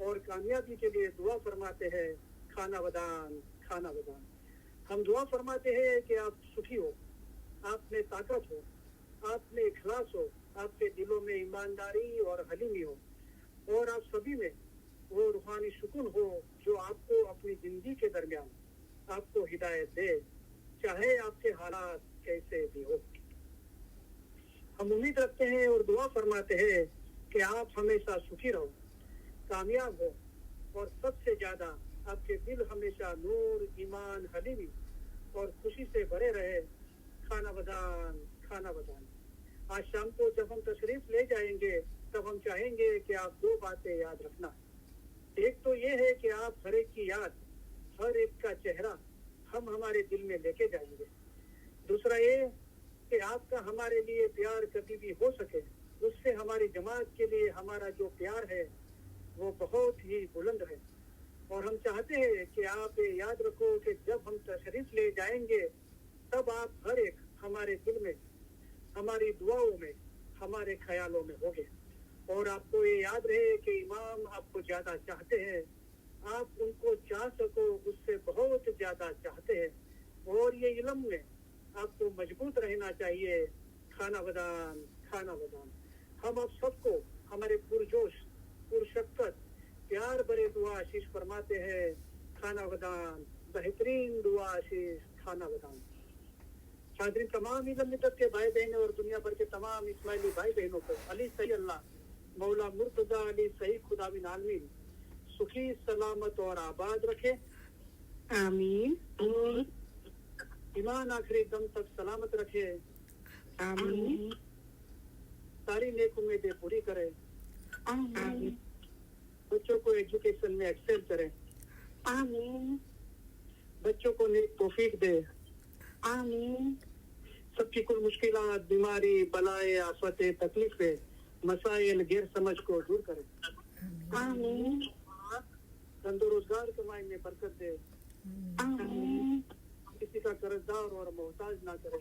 और कामयाबी के लिए दुआ फरमाते हैं। खाना वदान, खाना वदान। हम दुआ फरमाते हैं कि आप सुखी हो, आप में ताकत हो, आप में इखलास हो, आपके दिलों में ईमानदारी और हलीमी हो और आप सभी में वो रूहानी सुकून हो जो आपको अपनी जिंदगी के दरमियान आपको हिदायत दे, चाहे आपके हालात कैसे भी हो। हम उम्मीद रखते हैं और दुआ फरमाते हैं कि आप हमेशा सुखी रहो, कामयाब हो और सबसे ज्यादा आपके दिल हमेशा नूर, ईमान, हलीमी और खुशी से भरे रहे। खाना बदान, खाना बदान। आज शाम को जब हम तशरीफ ले जाएंगे तब हम चाहेंगे कि आप 2 बातें याद रखना। एक तो ये है कि आप हर एक की याद, हर एक का चेहरा हम हमारे दिल में लेके जाएंगे। दूसरा ये कि आपका हमारे लिए प्यार कभी भी हो सके, उससे हमारी जमात के लिए हमारा जो प्यार है वो बहुत ही बुलंद है। और हम चाहते हैं कि आप ये याद रखो कि जब हम तशरीफ ले जाएंगे तब आप हर एक हमारे दिल में, हमारी दुआओं में, हमारे ख्यालों में होंगे। और आपको ये याद रहे कि इमाम आपको ज्यादा चाहते हैं, आप उनको चाह सको उससे बहुत ज्यादा चाहते हैं। और ये इल्म में आपको मजबूत रहना चाहिए। खाना बदान, खाना बदान। हम आप सबको हमारे पुरजोश, पुरशक्कत, प्यार भरे दुआ आशीष फरमाते हैं। खाना बदान, बेहतरीन दुआ आशीष, खाना बदान। हाज़रीन तमाम इल्म के भाई बहन और दुनिया भर के तमाम इस्माइली भाई बहनों को अली सही अल्लाह मौला मुर्तजा अली सही खुदा बिन आलमीन सुखी, सलामत और आबाद रखे। आमीन। ईमान आखिरी दम तक सलामत रखे। आमीन। सारी नेक उम्मीदें पूरी करे। आमीन। बच्चों को एजुकेशन में एक्सेल करे। आमीन। बच्चों को नेक तौफीक दे। आमीन। सबकी कुल मुश्किलात, बीमारी, बलाए, आफतें, तकलीफें, मसाइल, गैर समझ को दूर करे। आमीन। धंधो रोजगार कमाई में बरकत दे। आमीन। किसी का कर्जदार और मोहताज ना करे।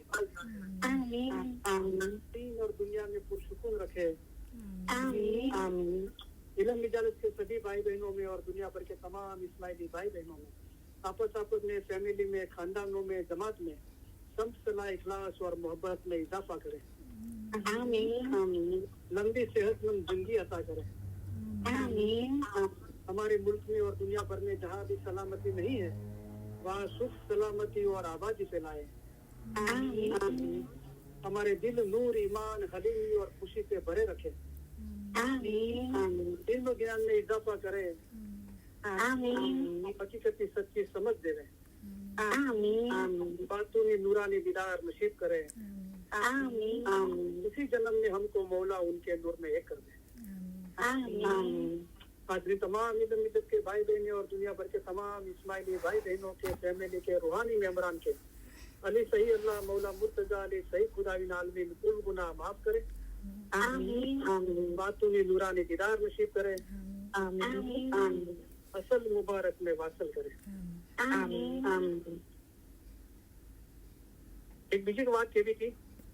आमीन। आमीन। दीन और दुनिया में पुरसुकून रखे। आमीन। आमीन। इल्म इजालत के सभी भाई बहनों में और दुनिया भर के तमाम इस्माइली भाई बहनों में, आपस में, फैमिली में, खानदानों में, जमात में सब सलाह, इखलास और मोहब्बत में इजाफा करे। आमीन। आमीन। लंबी सेहतमंद जिंदगी अता करे। आमीन। हमारे मुल्क में और दुनिया भर में जहाँ भी सलामती नहीं है वहाँ सुख, सलामती और आबादी फैलाए। आमीन। हमारे दिल नूर, ईमान, हलीमी और खुशी से भरे रखे। आमीन। इल्म ज्ञान में इजाफा करे। आमीन। हकीकती सच्ची समझ देवे। आमीन। बातूनी नूरानी दीदार नसीब करे। आमीन। इसी जन्म में हमको मौला उनके नूर में एक कर दे। आमीन। हाज़रीन तमाम इल्म इज्जत के भाई बहनों और दुनिया भर के तमाम इस्माइली भाई बहनों के, फैमिली के, रूहानी मेंबरान के अली सही अल्लाह मौला मुर्तजा अली सही खुदा बिन आलमीन कुल गुनाह माफ करे। आमीन। बातूनी नूरानी दीदार नसीब करे। आमीन। असल मुबारक में वासल करे। आमीन। एक બીજી વાત કેવી હતી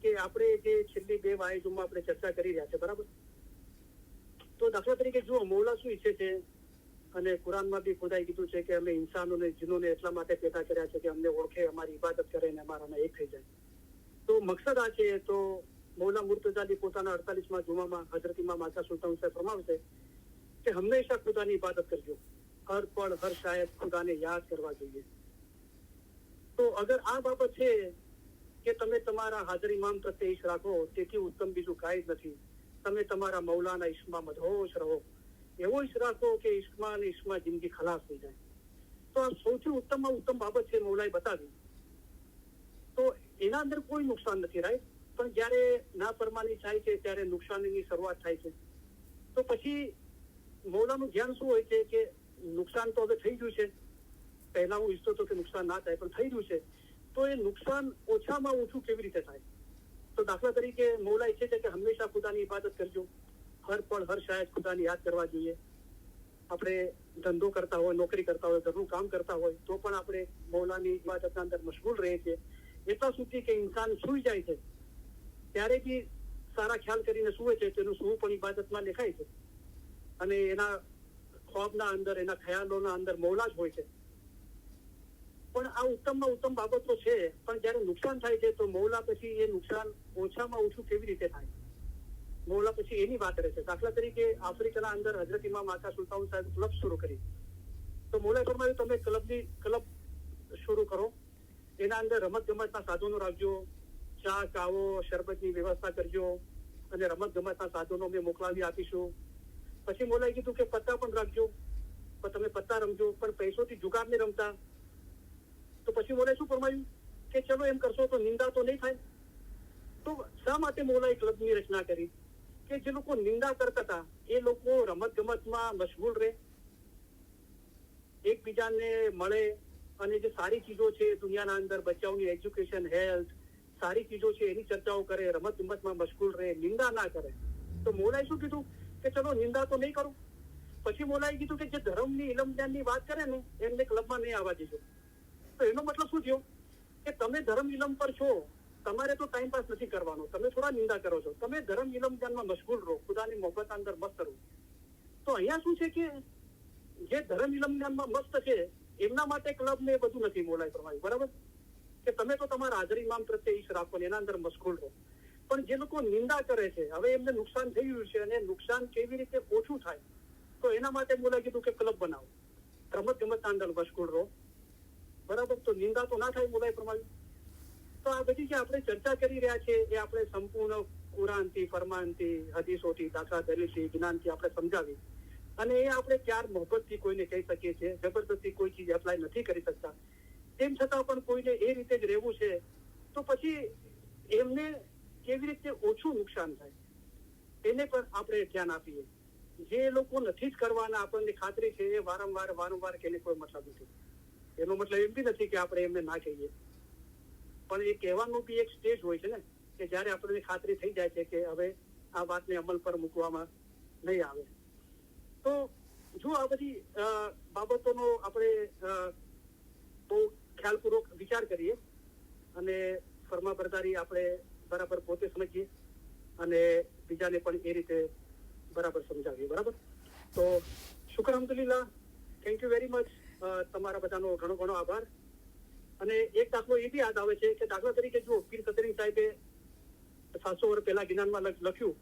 કે આપણે જે છેલ્લી 2 વાયજોમાં આપણે ચર્ચા કરી રહ્યા છે, બરાબર? તો દાખલા તરીકે જુઓ, મૌલા શું ઈચ્છે છે, અને કુરાનમાં બી ખુદાએ કીધું છે કે અમે ઇન્સાનોને જીનોને એટલા માટે પેદા કર્યા છે કે અમને ઓળખે, અમારી ઇબાદત કરે ને અમારામાં એક થઈ જાય. તો મકસદ આ છે. તો મૌલા મુર્તઝાની પોતાના 48માં જુમામાં હઝરત ઇમામ આકા સુલ્તાન સાહેબ ફરમાવે છે કે હંમેશા ખુદાની ઇબાદત કરજો, હર પળ હર શાયદ ખુદાને યાદ કરવા જોઈએ. તો અગર આ બાબત છે કે તમે તમારા હાજર ઇમામ પ્રત્યે ઈશ રાખો, તેથી ઉત્તમ બીજું કાંઈ જ નથી. તમે તમારા મૌલાના ઈશ્કમાં મદહોશ રહો, એવો ઈશ રાખો કે ઈશ્કમાં અને ઈશ્કમાં જિંદગી ખલાસ થઈ જાય. તો આ સૌથી ઉત્તમમાં ઉત્તમ બાબત છે મૌલાએ બતાવી. તો એના અંદર કોઈ નુકસાન નથી, રાઈટ? પણ જયારે નાફરમાની થાય છે ત્યારે નુકસાનની શરૂઆત થાય છે. તો પછી મૌલાનું ધ્યાન શું હોય છે કે નુકસાન તો હવે થઈ ગયું છે, પહેલા હું ઈચ્છતો હતો કે નુકસાન ના થાય, પણ થઈ ગયું છે, તો એ નુકસાન ઓછામાં ઓછું કેવી રીતે થાય? તો દાખલા તરીકે મૌલા ઈચ્છે છે કે હંમેશા ખુદાની ઇબાદત કરજો, હર પળ હર શાયદ ખુદાને યાદ કરવા જોઈએ. આપણે ધંધો કરતા હોય, નોકરી કરતા હોય, ઘરનું કામ કરતા હોય, તો પણ આપણે મૌલાની ઇબાદતના અંદર મશગુલ રહીએ છીએ. એટલા સુધી કે ઇન્સાન સૂઈ જાય છે ત્યારે બી સારા ખ્યાલ કરીને સૂવે છે, તેનું સૂવું પણ ઇબાદતમાં દેખાય છે, અને એના ખ્વાબના અંદર, એના ખ્યાલોના અંદર મૌલા જ હોય છે. પણ આ ઉત્તમમાં ઉત્તમ બાબતો છે, પણ જયારે નુકસાન થાય છે તો મૌલા પછી એ નુકસાન ઓછામાં ઓછું કેવી રીતે થાય? મૌલા પછી એની વાત કરે છે. દાખલા તરીકે આફ્રિકાના અંદર હઝરત ઇમામ આકા સુલ્તાન સાહેબ ક્લબ શરૂ કરી. તો મૌલાએ ફરમાવ્યું તમે ક્લબ શરૂ કરો, એના અંદર રમત ગમતના સાધનો રાખજો, ચા કાવો શરબતની વ્યવસ્થા કરજો, અને રમત ગમતના સાધનો અમે મોકલાવી આપીશું. પછી મૌલાએ કીધું કે પત્તા પણ રાખજો, પણ તમે પત્તા રમજો, પણ પૈસોથી જુગાર નહીં રમતા. તો પછી મૌલાએ શું ફરમાયું કે ચલો એમ કરશો તો નિંદા તો નહીં થાય. તો શા માટે મૌલાએ ક્લબની રચના કરી? કે જે લોકો નિંદા કરતા હતા એ લોકો રમત ગમતમાં મશગુલ રહે, એકબીજાને મળે, અને જે સારી ચીજો છે દુનિયાના અંદર, બચ્ચાઓની એજ્યુકેશન, હેલ્થ, સારી ચીજો છે એની ચર્ચાઓ કરે, રમત ગમતમાં મશગુલ રહે, નિંદા ના કરે. તો મૌલાએ શું કીધું કે ચલો નિંદા તો નહીં કરો. પછી મૌલાએ કીધું કે જે ધર્મની ઇલમ જ્ઞાનની વાત કરે ને એમને ક્લબમાં નહીં આવવા દેજો. તો એનો મતલબ શું થયો કે તમે ધર્મ ઇલમ પર છો, તમારે તો ટાઈમ પાસ નથી કરવાનો, તમે થોડા નિંદા કરો છો, તમે ધર્મ ઇલમ જ્ઞાનમાં મશગુલ રહો, ખુદાની મોહબ્બત અંદર મસ્ત રહો. તો અહીંયા શું છે કે જે ધર્મ ઇલમ જ્ઞાનમાં મસ્ત છે એમના માટે ક્લબ ને બધું નથી મૌલાએ ફરમાવ્યું, બરાબર? કે તમે તો તમારા હાજર ઇમામ પ્રત્યે ઈશ રાખો ને એના અંદર મશગુલ રહો. પણ જે લોકો નિંદા કરે છે, હવે એમને નુકસાન થઈ ગયું છે, અને નુકસાન કેવી રીતે ઓછું થાય, તો એના માટે મૌલાએ કીધું કે ક્લબ બનાવો, રમત ગમતના અંદર મશગુલ રહો, બરાબર? તો નિંદા તો ના થાય, મૌલાએ ફરમાવ્યું. તો આ બધી જે આપણે ચર્ચા કરી રહ્યા છે એ આપણે સંપૂર્ણ કુરાનથી, ફરમાનથી, હદીસોથી, દાખલા દલીલથી, જ્ઞાનથી આપણે સમજાવી, અને એ આપણે પ્યાર મોહબ્બતથી કોઈને કહી શકીએ છીએ, જબરદસ્તી કોઈ ચીજ એપ્લાય નથી કરી શકતા. તેમ છતાં પણ કોઈને એ રીતે જ રહેવું છે, તો પછી એમને કેવી રીતે ઓછું નુકસાન થાય એને પણ આપણે ધ્યાન આપીએ. જે લોકો નથી જ કરવાના, આપણને ખાતરી છે, એ વારંવાર કે કોઈ મતલબ નથી. એનો મતલબ એમ બી નથી કે આપણે એમને ના કહીએ, પણ એ કહેવાનું બી એક સ્ટેજ હોય છે ને, કે જયારે આપણને ખાતરી થઈ જાય છે કે હવે આ વાતને અમલ પર મૂકવામાં નહીં આવે. તો જો આ બધી બાબતોનો આપણે બહુ ખ્યાલપૂર્વક વિચાર કરીએ અને ફરમાબરદારી આપણે બરાબર પોતે સમજીએ અને બીજાને પણ એ રીતે બરાબર સમજાવીએ, બરાબર? તો શુક્ર અલ્હમ્દુલિલ્લાહ, થેન્ક યુ વેરી મચ. તમારા બધાનો ઘણો ઘણો આભાર. અને એક દાખલો એ બી યાદ આવે છે કે દાખલા તરીકે જો પીર કતરી સાહેબે 700 વર્ષ પહેલા જ્ઞાનમાં લખ્યું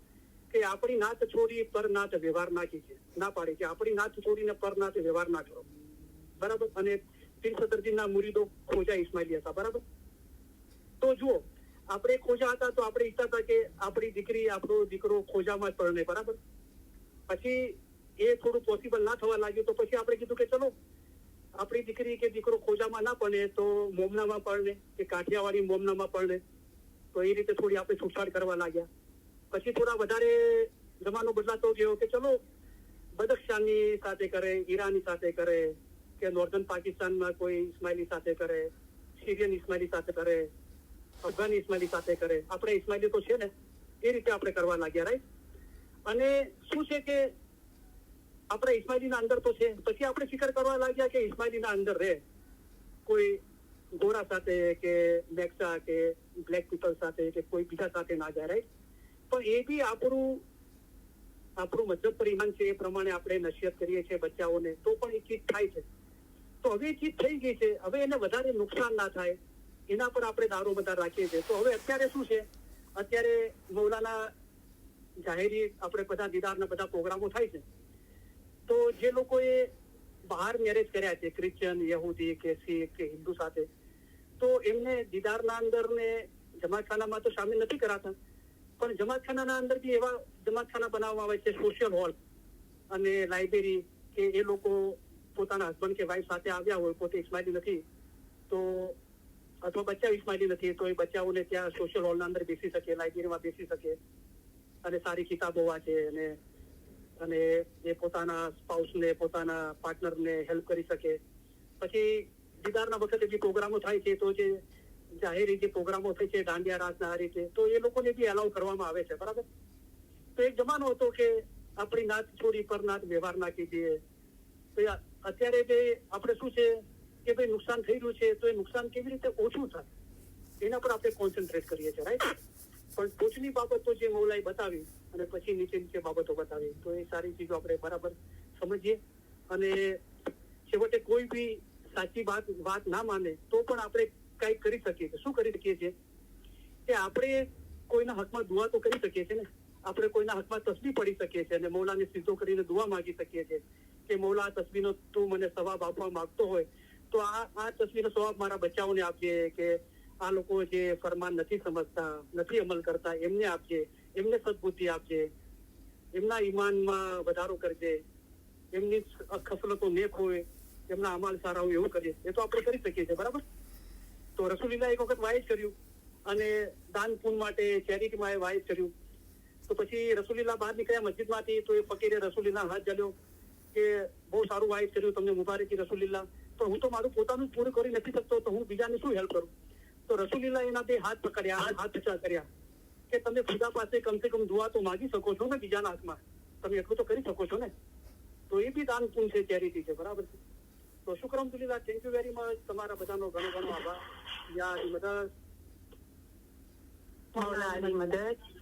કે આપણી નાત છોડી પર નાત વ્યવહાર ના કીજીએ, ના પાડી કે આપણી નાત છોડીને પર નાત વ્યવહાર ના કરો, બરાબર? અને પીર સદરદીનના મુરીદો ખોજા ઇસ્માઇલી હતા, બરાબર? તો જુઓ, આપણે ખોજા હતા તો આપણે ઈચ્છતા હતા કે આપણી દીકરી, આપણો દીકરો ખોજામાં જ પરણે, બરાબર? પછી એ થોડું પોસિબલ ના થવા લાગ્યું, તો પછી આપણે કીધું કે ચલો આપણી દીકરી કે દીકરો ખોજામાં ના પડે તો મોમનામાં પડે, કે કાઠિયાવાડી મોમનામાં પડે. તો એ રીતે થોડી આપણે છૂટછાટ કરવા લાગ્યા. પછી થોડા વધારે જમાનો બદલાતો ગયો કે ચલો બદખ્શાની સાથે કરે, ઈરાની સાથે કરે, કે નોર્ધન પાકિસ્તાનમાં કોઈ ઇસ્માઇલી સાથે કરે, સિરિયન ઇસ્માઇલી સાથે કરે, અફઘાની ઇસ્માઇલી સાથે કરે. આપણે ઇસ્માઇલી તો છે ને, એ રીતે આપણે કરવા લાગ્યા, રાઈટ? અને શું છે કે આપણે ઇસ્માઇલીના અંદર તો છે, પછી આપણે ફિકર કરવા લાગ્યા કે ઇસ્માઇલીના અંદર રહે કોઈ ગોરા સાથે કે મેક્સા કે બ્લેક પીપલ સાથે કે કોઈ બીજા સાથે ના જાય, રાઈટ? પણ એ બી આપણું મતલબ પરિમાણ છે, એ પ્રમાણે આપણે નસીહત કરીએ છીએ બચ્ચાઓને, તો પણ એ ચીજ થાય છે. તો હવે એ ચીજ થઈ ગઈ છે, હવે એને વધારે નુકસાન ના થાય એના પર આપણે દારો બધા રાખીએ છીએ. તો હવે અત્યારે શું છે, અત્યારે મૌલાના જાહેરી આપણે બધા દીદારના બધા પ્રોગ્રામો થાય છે. તો જે લોકોએ બહાર મેરેજ કર્યા છે, ક્રિશ્ચિયન, યહૂદી કે શીખ કે હિન્દુ સાથે, તો એમને દીદારના અંદર ને જમાતખાનામાં તો સામેલ નથી કરાતા, પણ જમાતખાનાના અંદર બી એવા જમાતખાના બનાવવામાં આવે છે, સોશિયલ હોલ અને લાઇબ્રેરી, કે એ લોકો પોતાના હસબન્ડ કે વાઈફ સાથે આવ્યા હોય, પોતે ઇસ્માઇલી નથી તો અથવા બચ્ચા ઇસ્માઇલી નથી તો એ બચ્ચાઓને ત્યાં સોશિયલ હોલના અંદર બેસી શકે, લાઇબ્રેરીમાં બેસી શકે અને સારી કિતાબો વાંચે અને એ પોતાના સ્પાઉસને, પોતાના પાર્ટનરને હેલ્પ કરી શકે. પછી દીદારના વખતે જે પ્રોગ્રામો થાય છે, તો જે જાહેરી જે પ્રોગ્રામો થાય છે, દાંડિયા રાસના આ રીતે, તો એ લોકોને બી એલાઉ કરવામાં આવે છે, બરાબર? તો એક જમાનો હતો કે આપણી નાત છોડી પર નાત વ્યવહાર નાખી દઈએ. તો અત્યારે બે આપણે શું છે કે ભાઈ નુકસાન થઈ રહ્યું છે, તો એ નુકસાન કેવી રીતે ઓછું થાય એના પર આપણે કોન્સન્ટ્રેટ કરીએ છીએ, રાઈટ? પણ ટોચની બાબતો જે મૌલાએ બતાવી અને પછી નીચે બાબતો બતાવી, તો એ સારી ચીજો આપણે બરાબર સમજીએ. અને છેવટે કોઈ બી સાચી વાત ના માને તો પણ આપણે કંઈક કરી શકીએ છીએ. શું કરી શકીએ છીએ કે આપણે કોઈના હકમાં દુઆ તો કરી શકીએ છીએ ને. આપણે કોઈના હકમાં તસ્બીહ પડી શકીએ છીએ અને મૌલાને સીધો કરીને દુઆ માંગી શકીએ છીએ કે મૌલા, આ તસ્બીહનો તું મને સવાબ આપવા માંગતો હોય તો આ તસ્બીહનો સવાબ મારા બચ્ચાઓને આપજે, કે આ લોકો જે ફરમાન નથી સમજતા, નથી અમલ કરતા, એમને આપજે, એમને સદબુદ્ધિ આપજે, એમના ઈમાનમાં વધારો કરજે, એમની ખસલતો નેક હોય, એમના અમાલ સારા હોય, એવું કરીએ. એ તો આપણે કરી શકીએ છીએ, બરાબર? તો રસૂલિલ્લાહ એક વખત વાઇઝ કર્યું અને દાન પુણ્ય માટે ચેરિટીમાં એ વાઇઝ કર્યું. તો પછી રસૂલિલ્લાહ બહાર નીકળ્યા મસ્જિદમાંથી, તો એ ફકીરે રસૂલિલ્લાહ હાથ jalયો કે બહુ સારું વાઇઝ કર્યું, તમને મુબારકી રસૂલિલ્લાહ, પણ હું તો મારું પોતાનું જ પૂરું કરી નથી શકતો, તો હું બીજાને શું હેલ્પ કરું? તો રસૂલિલ્લાહ એના બે હાથ પકડ્યા, હાથ ઊંચા કર્યા કે તમે ખુદા પાસે કમસે કમ દુઆ તો માગી શકો છો ને બીજાના હાથમાં, તમે એટલું તો કરી શકો છો ને. તો એ બી દાન પુણ્ય છે, ચેરિટી છે, બરાબર છે? તો શુક્ર અલ્હમ્દુલિલ્લાહ, થેન્ક યુ વેરી મચ. તમારા બધાનો ઘણો ઘણો આભાર. યા મદદ મૌલા અલી મદદ.